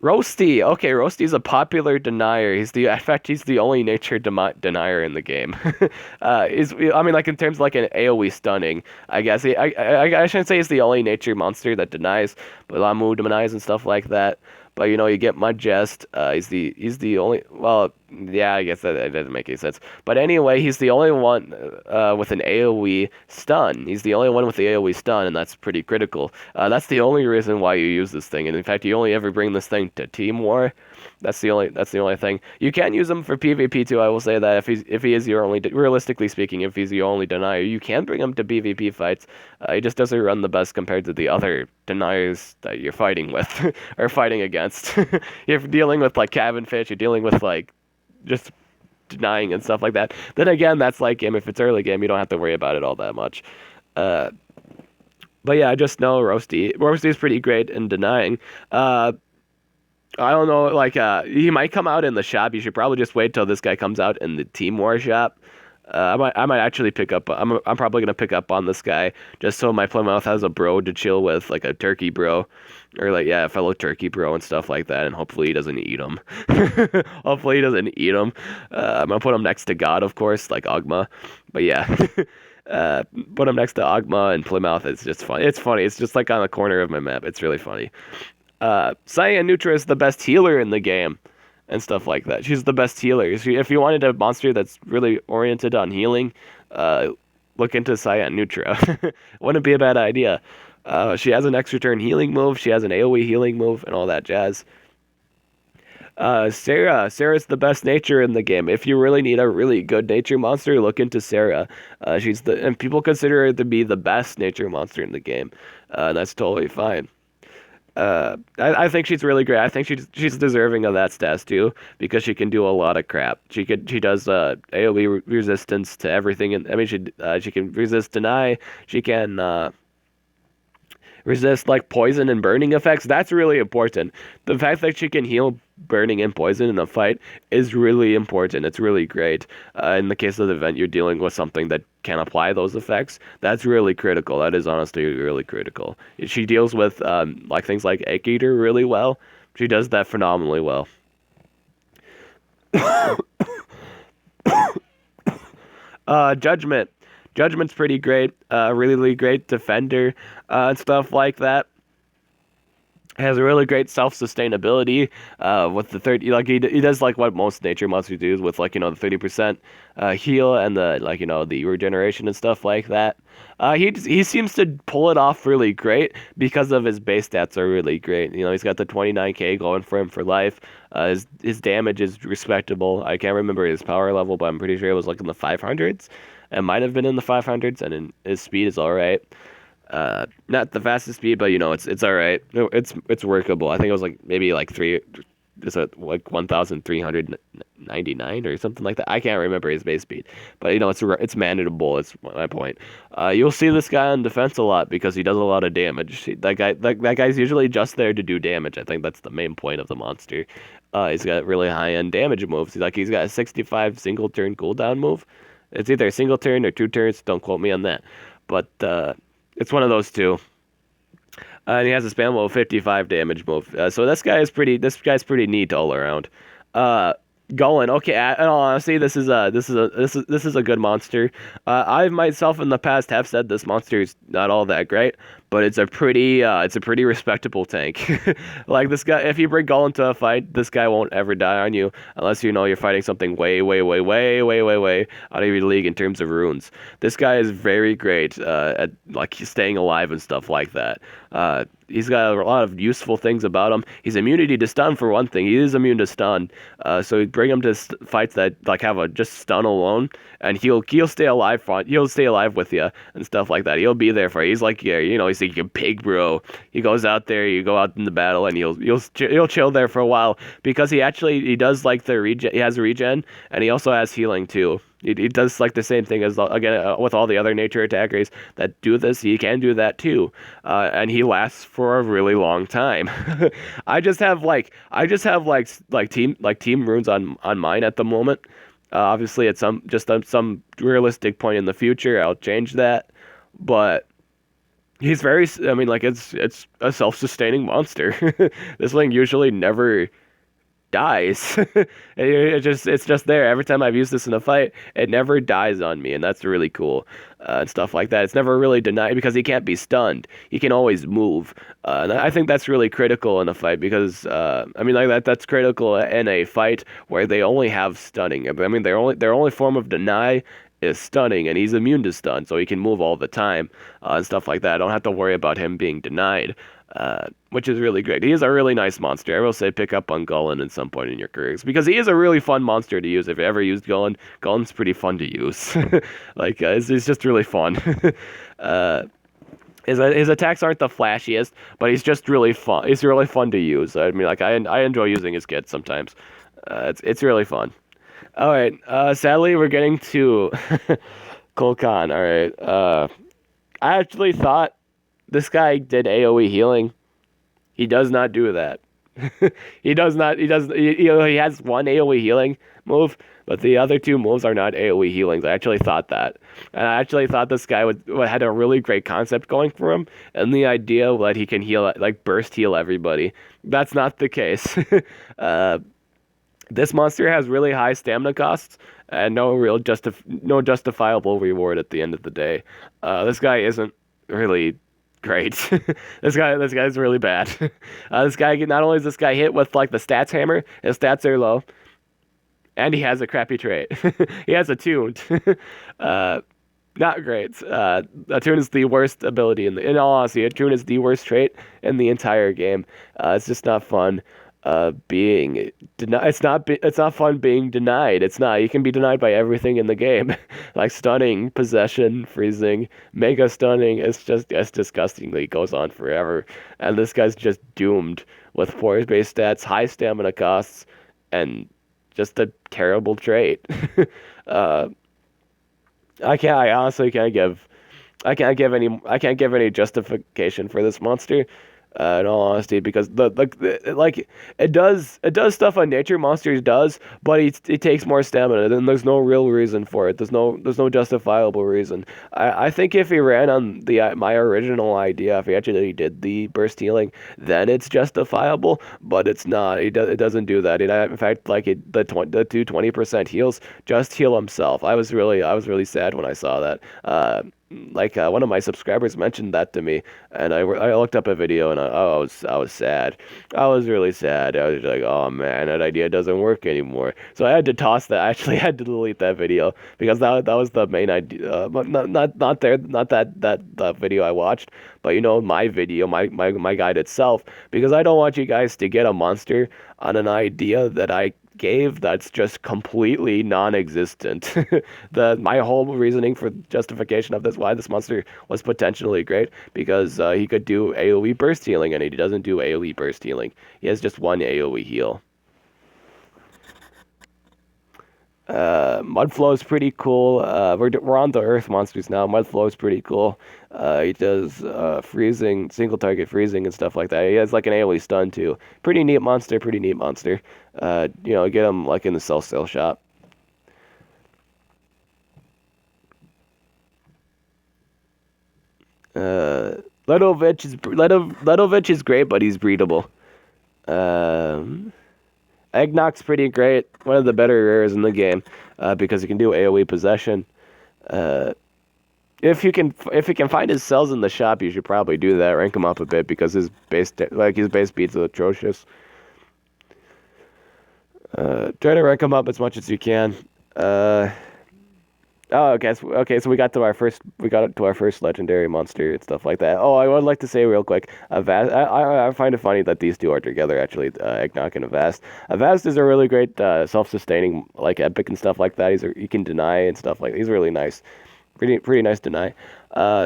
Roasty. Okay, Roasty's a popular denier. In fact, he's the only nature denier in the game. I mean, like in terms of like an AoE stunning, I guess. I shouldn't say he's the only nature monster that denies, but Lamu denies and stuff like that. But you get Mud Jest. He's the only. Well, yeah, I guess that doesn't make any sense. But anyway, he's the only one with an AoE stun. He's the only one with the AoE stun, and that's pretty critical. That's the only reason why you use this thing. And in fact, you only ever bring this thing to Team War. That's the only thing. You can use him for PvP too. I will say that if he is your only, realistically speaking, if he's your only denier, you can bring him to PvP fights. He just doesn't run the best compared to the other deniers that you're fighting with or fighting against. You're dealing with like cabin fish. You're dealing with like just denying and stuff like that. Then again, that's like game. If it's early game, you don't have to worry about it all that much. But yeah, I just know Roasty. Roasty is pretty great in denying. I don't know, like he might come out in the shop. You should probably just wait till this guy comes out in the Team War shop. I might actually pick up. I'm probably gonna pick up on this guy just so my Plymouth has a bro to chill with, like a turkey bro, or like a fellow turkey bro and stuff like that. And hopefully he doesn't eat him. Hopefully he doesn't eat him. I'm gonna put him next to God, of course, like Ogma. But yeah, put him next to Ogma and Plymouth. It's just fun. It's funny. It's just like on the corner of my map. It's really funny. Cyan Nutra is the best healer in the game and stuff like that. She's the best healer. If you wanted a monster that's really oriented on healing, look into Cyan Nutra. Wouldn't be a bad idea. She has an extra turn healing move. She has an AoE healing move and all that jazz. Sarah's the best nature in the game. If you really need a really good nature monster, look into Sarah. And people consider her to be the best nature monster in the game. And that's totally fine. I think she's really great. I think she's deserving of that stats too because she can do a lot of crap. She does AoE resistance to everything, and I mean she can resist deny. She can resist like poison and burning effects. That's really important. The fact that she can heal burning and poison in a fight is really important. It's really great. In the case of the event, you're dealing with something that can apply those effects. That's really critical. That is honestly really critical. She deals with like things like Egg Eater really well. She does that phenomenally well. Judgment. Judgment's pretty great. Really great defender and stuff like that. Has a really great self-sustainability with the 30, like he does like what most nature monsters do with like the 30% heal and the regeneration and stuff like that. He seems to pull it off really great because of his base stats are really great. He's got the 29k going for him for life. His damage is respectable. I can't remember his power level, but I'm pretty sure it was like in the 500s. It might have been in the 500s, and his speed is all right. Not the fastest speed, but it's all right. It's workable. I think it was like maybe like 1,399 or something like that. I can't remember his base speed, but it's manageable. It's my point. You'll see this guy on defense a lot because he does a lot of damage. That guy's usually just there to do damage. I think that's the main point of the monster. He's got really high end damage moves. He's got a 65 single turn cooldown move. It's either a single turn or 2 turns. Don't quote me on that, but it's one of those two. And he has a spammable 55 damage move. So this guy's pretty neat all around. Gullen. Okay, in all honesty, this is a good monster. I myself in the past have said this monster is not all that great, but it's a pretty respectable tank. Like this guy, if you bring Gull into a fight, this guy won't ever die on you unless you know you're fighting something way, way, way, way, way, way, way out of your league in terms of runes. This guy is very great at like staying alive and stuff like that. He's got a lot of useful things about him. He's immunity to stun for one thing. He is immune to stun. So you bring him to fights that like have a just stun alone, and he'll stay alive. He'll stay alive with you and stuff like that. He'll be there for you. He's like he's like a pig bro. He goes out there. You go out in the battle, and he'll chill there for a while because he does like the regen. He has regen, and he also has healing too. He does like the same thing as again with all the other nature attackers that do this. He can do that too, and he lasts for a really long time. I just have team runes on mine at the moment. Obviously, at some realistic point in the future, I'll change that. But he's very. I mean, like it's a self-sustaining monster. This thing usually never dies. It's just there. Every time I've used this in a fight, it never dies on me, and that's really cool. And stuff like that. It's never really denied because he can't be stunned. He can always move, and I think that's really critical in a fight because I mean like that's critical in a fight where they only have stunning. I mean their only form of deny is stunning, and he's immune to stun, so he can move all the time and stuff like that. I don't have to worry about him being denied. Which is really great. He is a really nice monster. I will say pick up on Gullen at some point in your careers because he is a really fun monster to use. If you ever used Gullen, Gullen's pretty fun to use. Like it's just really fun. uh, his attacks aren't the flashiest, but he's just really fun. He's really fun to use. I mean, like I enjoy using his kit sometimes. It's really fun. All right. Sadly, we're getting to Kulkan. All right. I actually thought this guy did AoE healing. He does not do that. He does not. He does. He has one AoE healing move, but the other two moves are not AoE healings. I actually thought that, and I actually thought this guy had a really great concept going for him, and the idea that he can heal, like burst heal everybody. That's not the case. This monster has really high stamina costs and no justifiable reward at the end of the day. This guy isn't really great. This guy's really bad. This guy not only is this guy hit with like the stats hammer, his stats are low, and he has a crappy trait. He has attuned. Not great. Attune is the worst ability in all honesty. Attune is the worst trait in the entire game. It's just not fun. Being denied. It's not fun being denied. It's not. You can be denied by everything in the game, like stunning, possession, freezing, mega stunning. It's disgustingly goes on forever, and this guy's just doomed with force-based stats, high stamina costs, and just a terrible trait. uh, I honestly can't give. I can't give any justification for this monster. In all honesty, because it does stuff a nature monsters does, but it takes more stamina. Then there's no real reason for it. There's no justifiable reason. I think if he ran on my original idea, if he actually did the burst healing, then it's justifiable. But it's not. It doesn't do that. In fact, like the 20% heals just heal himself. I was really sad when I saw that. One of my subscribers mentioned that to me, and I looked up a video, and I was sad. I was really sad. I was like, oh man, that idea doesn't work anymore. So I had to toss that. I actually had to delete that video because that was the main idea. But not that video I watched, but my video, my guide itself, because I don't want you guys to get a monster on an idea that I gave that's just completely non-existent. My whole reasoning for justification of why this monster was potentially great, because he could do AoE burst healing, and he doesn't do AoE burst healing. He has just one AoE heal. Mudflow is pretty cool. We're on the Earth monsters now. Mudflow is pretty cool. He does freezing, single target freezing and stuff like that. He has like an AoE stun too. Pretty neat monster. Get him like in the sale shop. Ledovich is great, but he's breedable. Eggnog's pretty great. One of the better rares in the game because he can do AoE possession. If you can find his cells in the shop, you should probably do that. Rank him up a bit because his base speed's atrocious. Try to rank him up as much as you can. Oh, okay. So we got to our first legendary monster and stuff like that. Oh, I would like to say real quick, Avast. I find it funny that these two are together actually. Eggnog and Avast. Avast is a really great self-sustaining like epic and stuff like that. He can deny and stuff like. He's really nice. Pretty nice deny.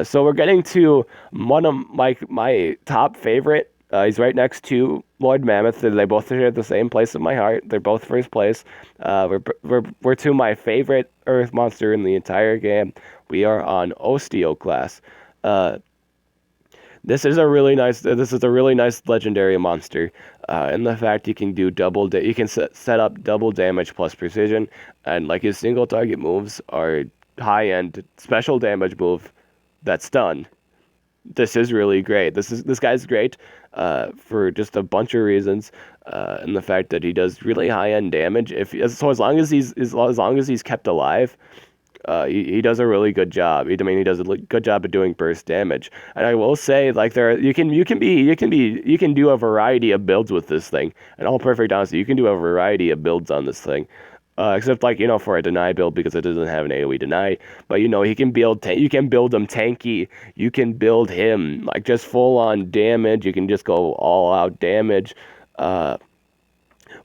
So we're getting to one of my top favorite. He's right next to Lord Mammoth. They both share the same place in my heart. They're both first place. We're two of my favorite Earth monster in the entire game. We are on Osteo class. This is a really nice legendary monster. And the fact you can do you can set up double damage plus precision, and like his single target moves are high end special damage move that's done. This is really great. This guy's great for just a bunch of reasons, and the fact that he does really high end damage. As long as he's kept alive, he does a really good job. He does a good job of doing burst damage. And I will say, like you can do a variety of builds with this thing. In all perfect honesty, you can do a variety of builds on this thing. Except for a deny build because it doesn't have an AoE deny. But you can build you can build him tanky. You can build him like just full on damage. You can just go all out damage.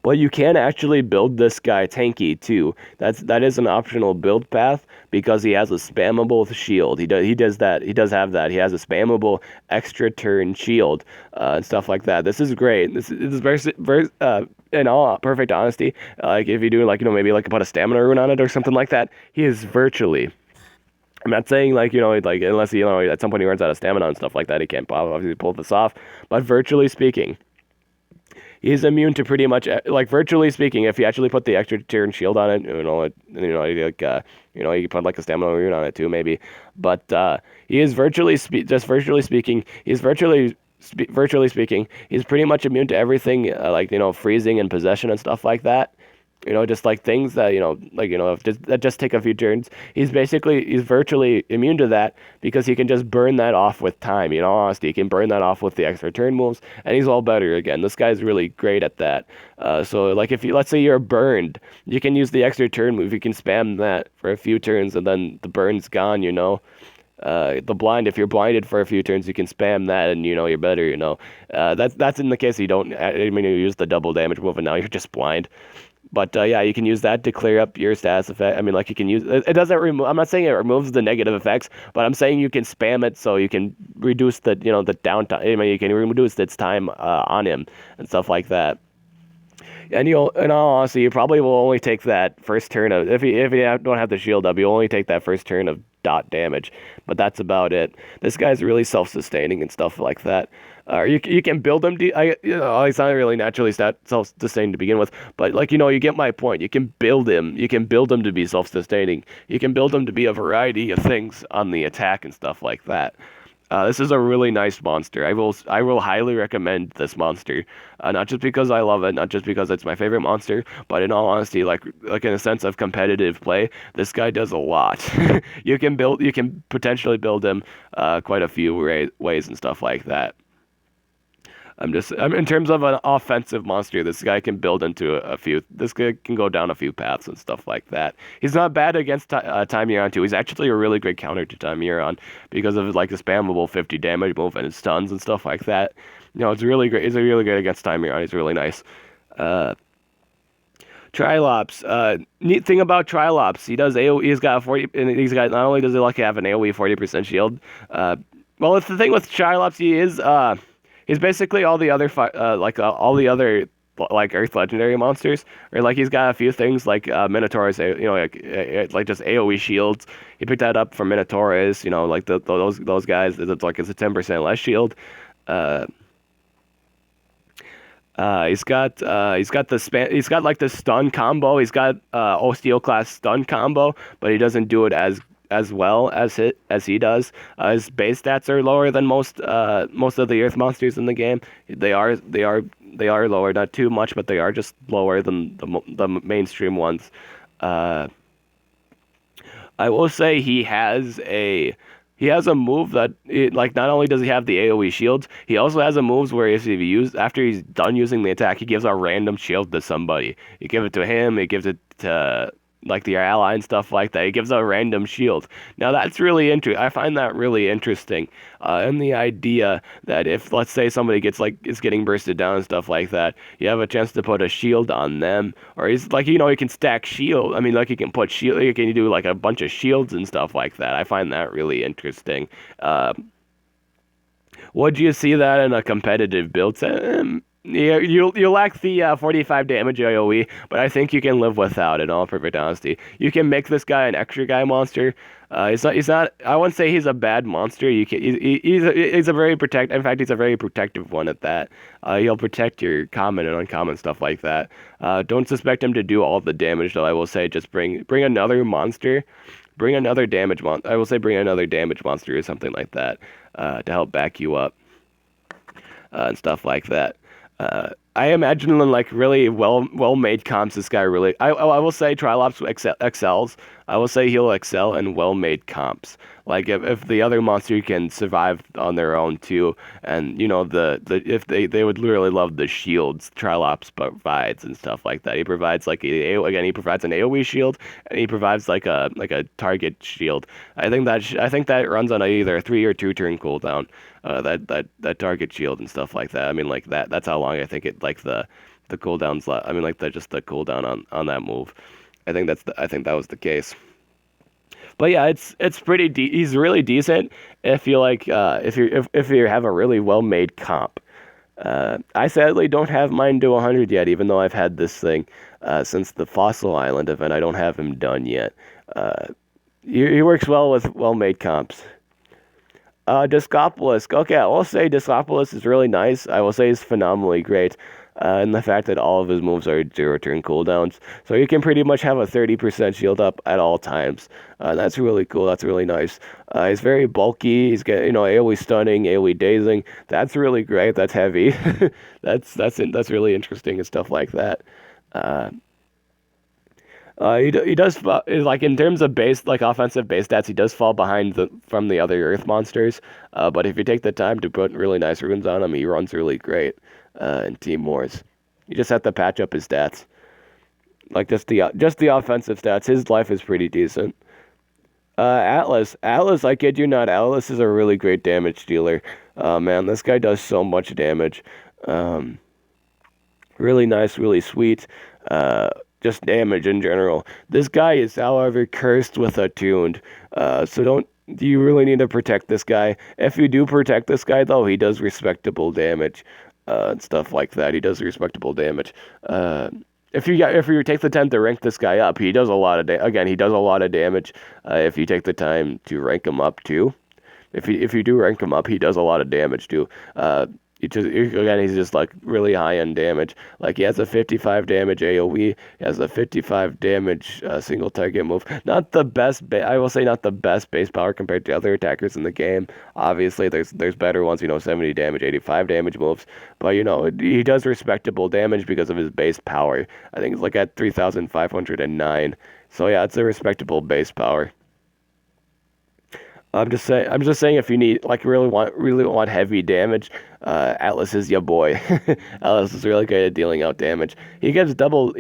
But you can actually build this guy tanky too. That is an optional build path because he has a spammable shield. He does that. He does have that. He has a spammable extra turn shield and stuff like that. This is great. This is very in all perfect honesty. Like if you do maybe put a stamina rune on it or something like that, he is virtually. I'm not saying unless at some point he runs out of stamina and stuff like that, he can't obviously pull this off. But virtually speaking, he's immune to pretty much virtually speaking. If you actually put the extra turn shield on it, you can put a stamina rune on it too, maybe. But he is virtually speaking, he's pretty much immune to everything, freezing and possession and stuff like that. Just like things that that just take a few turns. He's virtually immune to that because he can just burn that off with time. Honestly, he can burn that off with the extra turn moves, and he's all better again. This guy's really great at that. So if let's say you're burned, you can use the extra turn move. You can spam that for a few turns, and then the burn's gone. If you're blinded for a few turns, you can spam that, and you're better. That's in the case you don't. You use the double damage move, and now you're just blind. But you can use that to clear up your status effect. You can use it. It doesn't remove. I'm not saying it removes the negative effects, but I'm saying you can spam it so you can reduce the the downtime. You can reduce its time on him and stuff like that. And in all honesty, you probably will only take that first turn of if you don't have the shield up, you only take that first turn of dot damage. But that's about it. This guy's really self-sustaining and stuff like that. You can build him. He's not really naturally self-sustaining to begin with, but you get my point. You can build him. You can build him to be self-sustaining. You can build him to be a variety of things on the attack and stuff like that. This is a really nice monster. I will highly recommend this monster. Not just because I love it, not just because it's my favorite monster, but in all honesty, like in a sense of competitive play, this guy does a lot. You can potentially build him quite a few ways and stuff like that. In terms of an offensive monster, this guy can build into a few. This guy can go down a few paths and stuff like that. He's not bad against Timuron too. He's actually a really great counter to Timuron because of the spammable 50 damage move and his stuns and stuff like that. It's really great. He's really good against Timuron. He's really nice. Trilops. Neat thing about Trilops, he does AoE. He's got 40. And he's got not only does he have an AoE 40% shield. Well, it's the thing with Trilops. He's basically all the other Earth legendary monsters, or he's got a few things like Minotaurus, just AoE shields. He picked that up from Minotaurus, those guys. It's a 10% less shield. He's got the stun combo. He's got Osteo class stun combo, but he doesn't do it as well as he does. His base stats are lower than most of the Earth monsters in the game. They are lower, not too much, but they are just lower than the mainstream ones. I will say he has a he has a move that like not only does he have the AoE shields, he also has a moves where if he use after he's done using the attack, he gives a random shield to somebody. You give it to him, he gives it to like the ally and stuff like that. He gives a random shield. Now that's really interesting. I find that really interesting. And the idea that if let's say somebody gets like is getting bursted down and stuff like that, you have a chance to put a shield on them, or he's like he can stack shield. I mean like he can put shield. He can do like a bunch of shields and stuff like that. I find that really interesting. Uh, would you see that in a competitive build set? Yeah, you lack the 45 damage AoE, but I think you can live without it. In all perfect honesty, you can make this guy an extra guy monster. He's not. I wouldn't say he's a bad monster. He's a very protect. In fact, he's a very protective one at that. He'll protect your common and uncommon stuff like that. Don't suspect him to do all the damage though. I will say just bring another monster. Bring another damage mon. I will say bring another damage monster or something like that to help back you up and stuff like that. I imagine in like really well made comps, this guy really. I will say Trilops excels. I will say he'll excel in well made comps. Like if the other monster can survive on their own too, and if they would literally love the shields Trilops provides and stuff like that. He provides like he provides an AoE shield, and he provides like a target shield. I think that runs on either a 3 or 2 turn cooldown. That target shield and stuff like that. I mean, like that's how long I think it like the cooldowns. I mean, like just the cooldown on that move. I think that was the case. But yeah, it's pretty. He's really decent if you like. If you have a really well made comp. I sadly don't have mine to 100 yet, even though I've had this thing since the Fossil Island event. I don't have him done yet. He works well with well made comps. Discobolus. Okay, I will say Discobolus is really nice. I will say he's phenomenally great. And the fact that all of his moves are 0 turn cooldowns. So you can pretty much have a 30% shield up at all times. That's really cool. That's really nice. He's very bulky. He's got, AoE stunning, AoE dazing. That's really great. That's heavy. That's really interesting and stuff like that. He does like in terms of base like offensive base stats, he does fall behind from the other Earth monsters. But if you take the time to put really nice runes on him, he runs really great in Team Wars. You just have to patch up his stats, like just the offensive stats. His life is pretty decent. Atlas, I kid you not, Atlas is a really great damage dealer. Man, this guy does so much damage. Really nice, really sweet. Just damage in general. This guy is, however, cursed with attuned. So you really need to protect this guy. If you do protect this guy, though, he does respectable damage and stuff like that. He does respectable damage. If you take the time to rank this guy up, he does a lot of he does a lot of damage. If you take the time to rank him up too, if you do rank him up, he does a lot of damage too. He's just like really high end damage. Like he has a 55 damage AoE, he has a 55 damage single target move. Not the best, I will say not the best base power compared to other attackers in the game. Obviously, there's better ones, 70 damage, 85 damage moves. But he does respectable damage because of his base power. I think it's like at 3,509. So yeah, it's a respectable base power. I'm just saying if you need like really want heavy damage, Atlas is your boy. Atlas is really good at dealing out damage. He gives double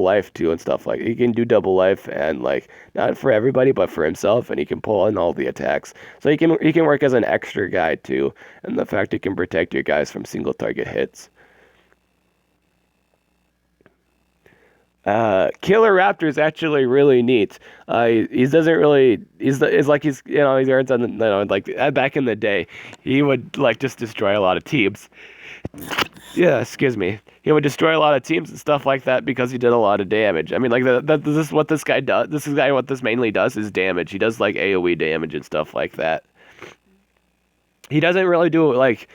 life too and stuff like he can do double life and like not for everybody but for himself, and he can pull in all the attacks. So he can work as an extra guy too, and the fact he can protect your guys from single target hits. Killer Raptor is actually really neat. He doesn't really. He's like he earns on like back in the day, he would like just destroy a lot of teams. Yeah, excuse me. He would destroy a lot of teams and stuff like that because he did a lot of damage. I mean, like this is what this guy does. What this mainly does is damage. He does like AoE damage and stuff like that. He doesn't really do like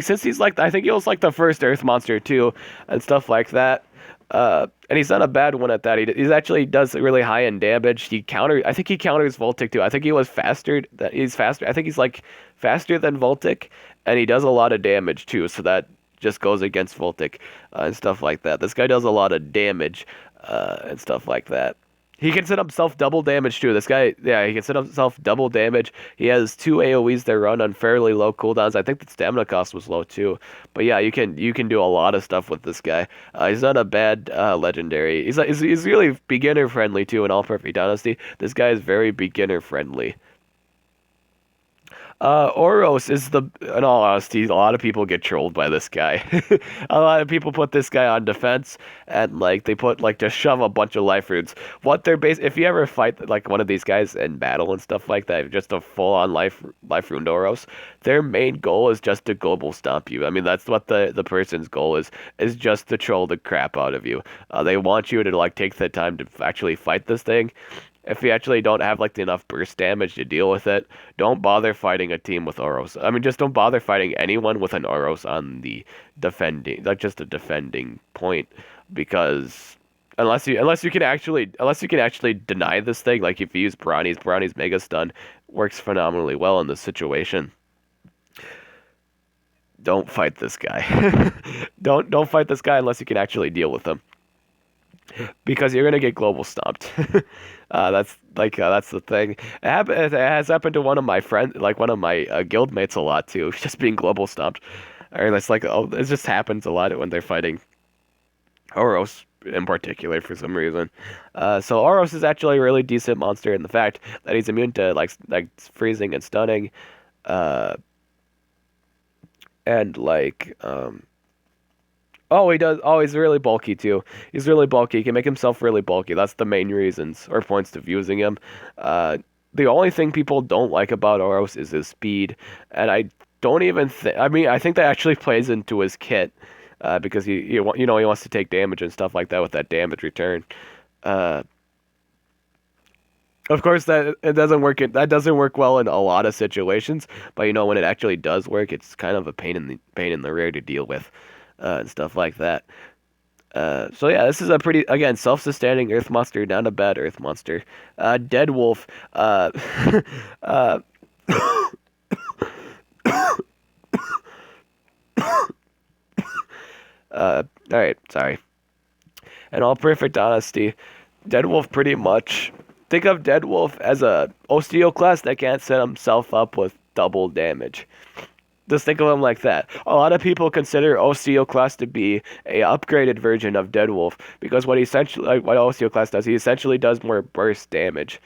since he's like I think he was like the first Earth monster too and stuff like that. And he's not a bad one at that. He's actually does really high end damage. I think he counters Voltic too. I think he's faster. I think he's like faster than Voltic, and he does a lot of damage too. So that just goes against Voltic and stuff like that. This guy does a lot of damage and stuff like that. He can set himself double damage too. This guy, yeah, he can set himself double damage. He has two AoEs that run on fairly low cooldowns. I think the stamina cost was low too. But yeah, you can do a lot of stuff with this guy. He's not a bad legendary. He's really beginner friendly too. In all perfect honesty, this guy is very beginner friendly. Oros is in all honesty, a lot of people get trolled by this guy. A lot of people put this guy on defense and like they put like just shove a bunch of life runes. If you ever fight like one of these guys in battle and stuff like that, just a full on life rune Oros, their main goal is just to global stomp you. I mean, that's what the person's goal is just to troll the crap out of you. They want you to like take the time to actually fight this thing. If you actually don't have like enough burst damage to deal with it, don't bother fighting a team with Oros. I mean, just don't bother fighting anyone with an Oros on the defending, like just a defending point, because unless you can actually deny this thing, like if you use Brownie's Mega Stun works phenomenally well in this situation. Don't fight this guy. Don't fight this guy unless you can actually deal with him, because you're gonna get global stomped. That's the thing. It has happened to one of my friends, like one of my guild mates, a lot too. Just being global stomped, or that's like it just happens a lot when they're fighting Oros in particular for some reason. So Oros is actually a really decent monster in the fact that he's immune to like freezing and stunning, uh, and oh, he does. Oh, he's really bulky too. He's really bulky. He can make himself really bulky. That's the main reasons or points of using him. Uh, the only thing people don't like about Oros is his speed, and I don't even think. I mean, I think that actually plays into his kit, because he wants to take damage and stuff like that with that damage return. Uh, of course, that doesn't work well in a lot of situations, but when it actually does work, it's kind of a pain in the rear to deal with, and stuff like that. So yeah, this is a pretty, again, self-sustaining earth monster, not a bad earth monster. Dead Wolf. Uh, all right, sorry. In all perfect honesty, Dead Wolf pretty much, think of Dead Wolf as a Osteo class that can't set himself up with double damage. Just think of him like that. A lot of people consider Osteo class to be a upgraded version of Dead Wolf, because what Osteo class does, he essentially does more burst damage.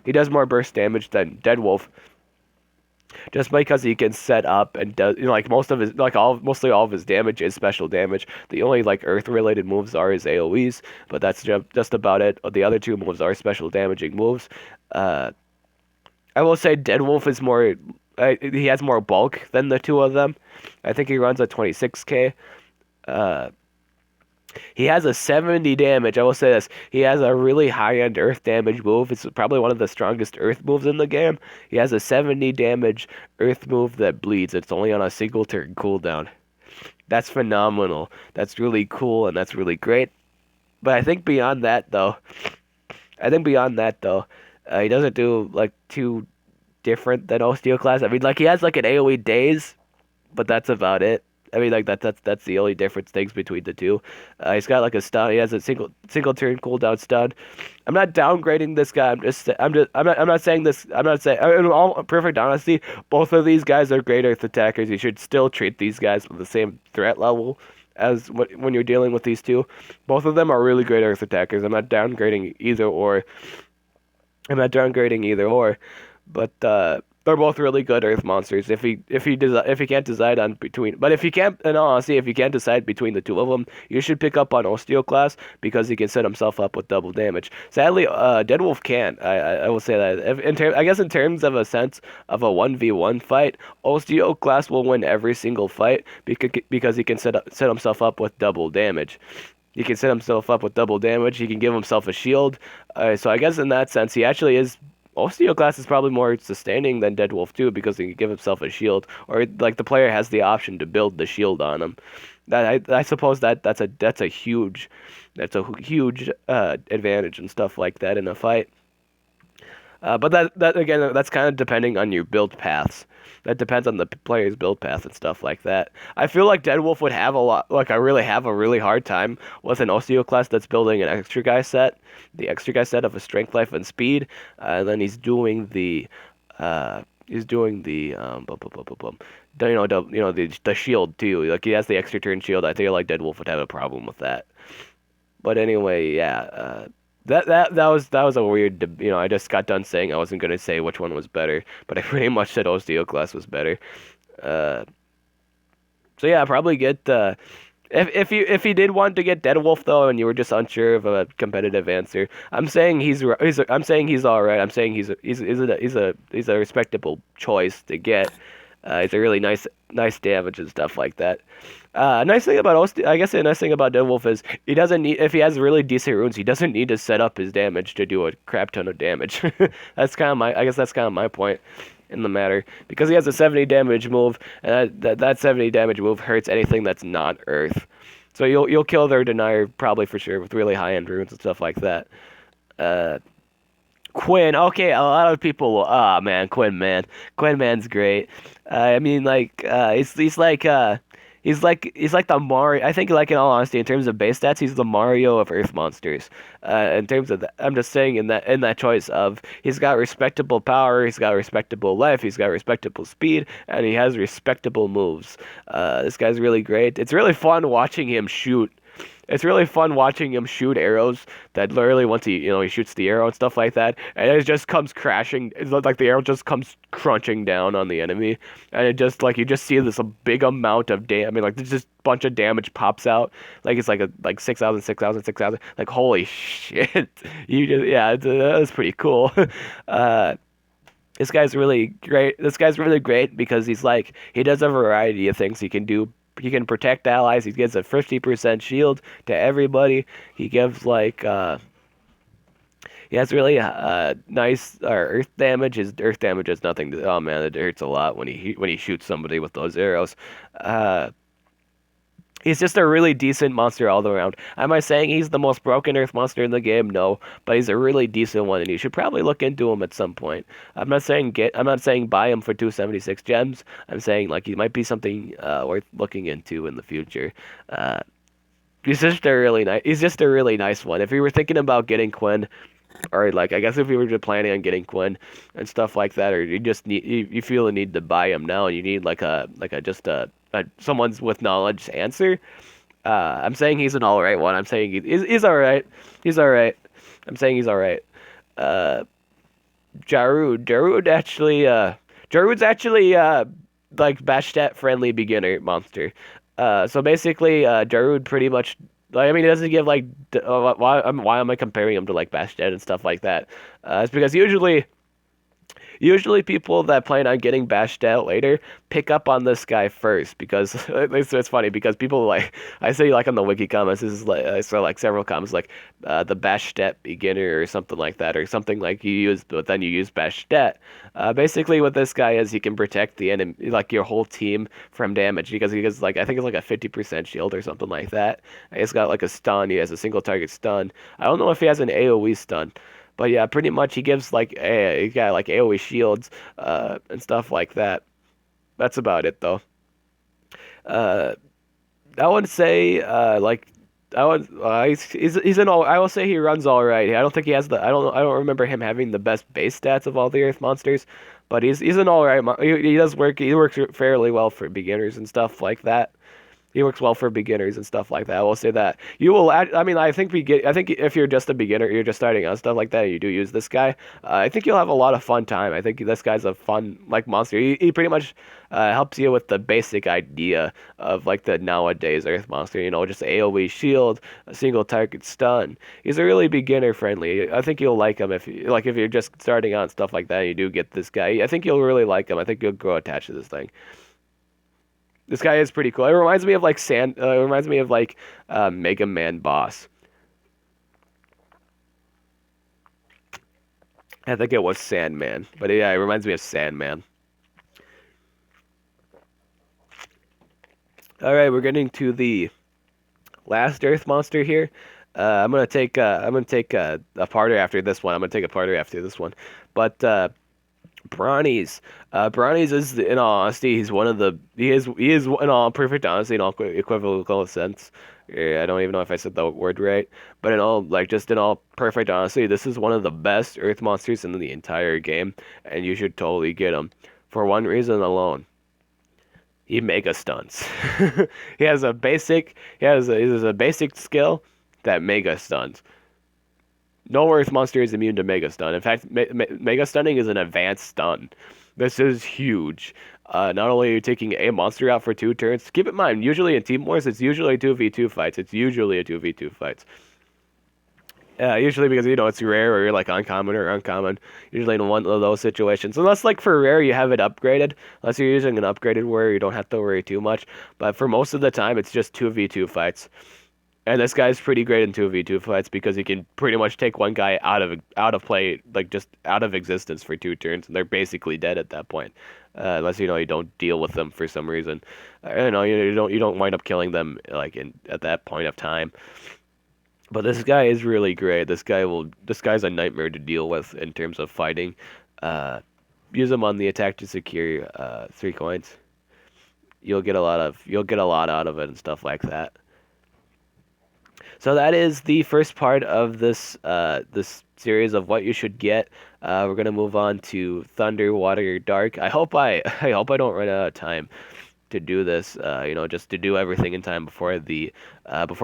He does more burst damage than Dead Wolf, just because he can set up and does, like mostly all of his damage is special damage. The only like earth related moves are his AoEs, but that's just about it. The other two moves are special damaging moves. Uh, I will say Dead Wolf is more. He has more bulk than the two of them. I think he runs at 26k. Uh, he has a 70 damage. I will say this. He has a really high-end earth damage move. It's probably one of the strongest earth moves in the game. He has a 70 damage earth move that bleeds. It's only on a single turn cooldown. That's phenomenal. That's really cool and that's really great. But I think beyond that though, he doesn't do like too different than Osteoclast. I mean, like he has like an AoE daze, but that's about it. I mean, like that's the only difference things between the two. He's got like a stun. He has a single turn cooldown stun. I'm not downgrading this guy. I'm not saying this. I'm not saying. In all perfect honesty, both of these guys are great earth attackers. You should still treat these guys with the same threat level as when you're dealing with these two. Both of them are really great earth attackers. I'm not downgrading either or. But they're both really good earth monsters. If he can't decide on between, but if he can't, in all honesty, if you can't decide between the two of them, you should pick up on Osteoclast because he can set himself up with double damage. Sadly, Dead Wolf can't. I will say that. I guess in terms of a sense of a 1v1 fight, Osteoclast will win every single fight because he can set himself up with double damage. He can set himself up with double damage. He can give himself a shield. So I guess in that sense, he actually is. Osteoclast is probably more sustaining than Dead Wolf too, because he can give himself a shield, or like the player has the option to build the shield on him. I suppose that's a huge advantage and stuff like that in a fight. But that again, that's kind of depending on your build paths. That depends on the player's build path and stuff like that. I feel like Deadwolf would have a lot, like I really have a really hard time with an Osteo class that's building an extra guy set, the extra guy set of a strength, life, and speed, and then he's doing the bum, bum, bum, bum, bum. The shield too. Like he has the extra turn shield. I feel like Deadwolf would have a problem with that. But anyway, yeah. That was a weird. I just got done saying I wasn't gonna say which one was better, but I pretty much said Osteo class was better. Uh, so yeah, probably get if you did want to get Deadwolf though, and you were just unsure of a competitive answer, I'm saying he's all right. I'm saying he's a respectable choice to get. He's a really nice damage and stuff like that. Nice thing about I guess the nice thing about Deadwolf is he doesn't need if he has really decent runes, he doesn't need to set up his damage to do a crap ton of damage. I guess that's kind of my point in the matter because he has a 70 damage move, and that 70 damage move hurts anything that's not Earth. So you'll kill their denier probably for sure with really high end runes and stuff like that. Uh, Quin, okay, a lot of people. Ah, man, Quin Manne. Quin Manne's great. I mean, like, he's like the Mario. I think, like in all honesty, in terms of base stats, he's the Mario of Earth monsters. In terms of, I'm just saying in that choice of he's got respectable power, he's got respectable life, he's got respectable speed, and he has respectable moves. This guy's really great. It's really fun watching him shoot. It's really fun watching him shoot arrows that literally once he shoots the arrow and stuff like that, and it just comes crashing. It's like the arrow just comes crunching down on the enemy, and it just like you just see this a big amount of damage. I mean, like there's just a bunch of damage pops out. Like it's like 6,000, 6,000, 6,000. Like holy shit! That's pretty cool. Uh, this guy's really great. This guy's really great because he does a variety of things he can do. He can protect allies. He gives a 50% shield to everybody. He gives he has really nice earth damage. His earth damage is nothing. Oh man, it hurts a lot when he shoots somebody with those arrows. Uh, He's just a really decent monster all around. Am I saying he's the most broken Earth monster in the game? No, but he's a really decent one, and you should probably look into him at some point. I'm not saying buy him for 276 gems. I'm saying like he might be something worth looking into in the future. Uh, He's just a really nice one. If you were thinking about getting Quin, or like I guess if you were just planning on getting Quin and stuff like that, or you feel the need to buy him now, and you need like a someone's with knowledge answer. I'm saying he's an all right one. I'm saying he's all right. He's all right. I'm saying he's all right. Uh, Jarud's actually like Bastet friendly beginner monster. So basically, Jarud pretty much. Like, I mean, it doesn't give like why am I comparing him to like Bastet and stuff like that? It's because usually people that plan on getting bashed out later pick up on this guy first because it's funny because people like I say like on the wiki comments this is like I saw like several comments like the Bastet beginner or something like that or something like you use but then you use Bastet. Basically what this guy is he can protect the enemy like your whole team from damage because he has like I think it's like a 50% shield or something like that. He's got like a stun. He has a single target stun. I don't know if he has an AoE stun. But yeah, pretty much he gives like he got like AoE shields and stuff like that. That's about it though. Uh, I would say he's an all I will say he runs all right. I don't think he has I don't remember him having the best base stats of all the Earth monsters, but he's an all right he does he works fairly well for beginners and stuff like that. He works well for beginners and stuff like that. I will say that you will. I mean, I think if you're just a beginner, you're just starting out stuff like that. And you do use this guy. I think you'll have a lot of fun time. I think this guy's a fun like monster. He pretty much helps you with the basic idea of like the nowadays Earth monster. Just AoE shield, a single target stun. He's a really beginner friendly. I think you'll like him if you're just starting out and stuff like that. And you do get this guy. I think you'll really like him. I think you'll grow attached to this thing. This guy is pretty cool. It reminds me of like Mega Man Boss. I think it was Sandman, but yeah, it reminds me of Sandman. All right, we're getting to the last Earth monster here. I'm gonna take a parter after this one. I'm gonna take a parter after this one, but Bronny's. Bronny's is, in all honesty, he is in all perfect honesty, in all equivocal sense. Yeah, I don't even know if I said the word right, but in all, like, just in all perfect honesty, this is one of the best Earth monsters in the entire game, and you should totally get him for one reason alone. He mega stunts. He has a basic skill that mega stuns. No Earth monster is immune to Mega Stun. In fact, Mega Stunning is an advanced stun. This is huge. Not only are you taking a monster out for 2 turns, keep in mind, usually in Team Wars, it's usually 2v2 fights. It's usually a 2v2 fights. Usually because, it's rare or you're like uncommon or uncommon. Usually in one of those situations. Unless, like, for rare, you have it upgraded. Unless you're using an upgraded warrior, you don't have to worry too much. But for most of the time, it's just 2v2 fights. And this guy's pretty great in 2v2 fights because he can pretty much take one guy out of play, like just out of existence for 2 turns, and they're basically dead at that point, unless you don't deal with them for some reason. You don't wind up killing them like in at that point of time. But this guy is really great. This guy's a nightmare to deal with in terms of fighting. Uh, Use him on the attack to secure 3 coins. You'll get a lot out of it and stuff like that. So that is the first part of this series of what you should get. We're gonna move on to Thunder, Water, Dark. I hope I don't run out of time to do this. Just to do everything in time before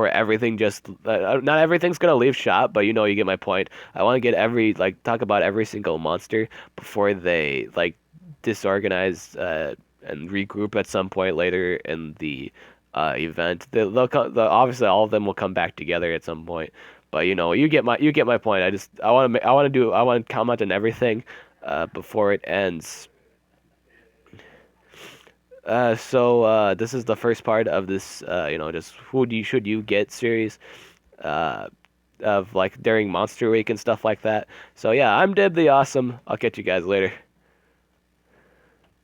everything just not everything's gonna leave shop, but you get my point. I want to get talk about every single monster before they disorganize and regroup at some point later in the event. Obviously all of them will come back together at some point. But you get my point. I want to comment on everything before it ends. So this is the first part of this just should you get series uh of like during Monster Week and stuff like that. So yeah, I'm Dib the Awesome. I'll catch you guys later.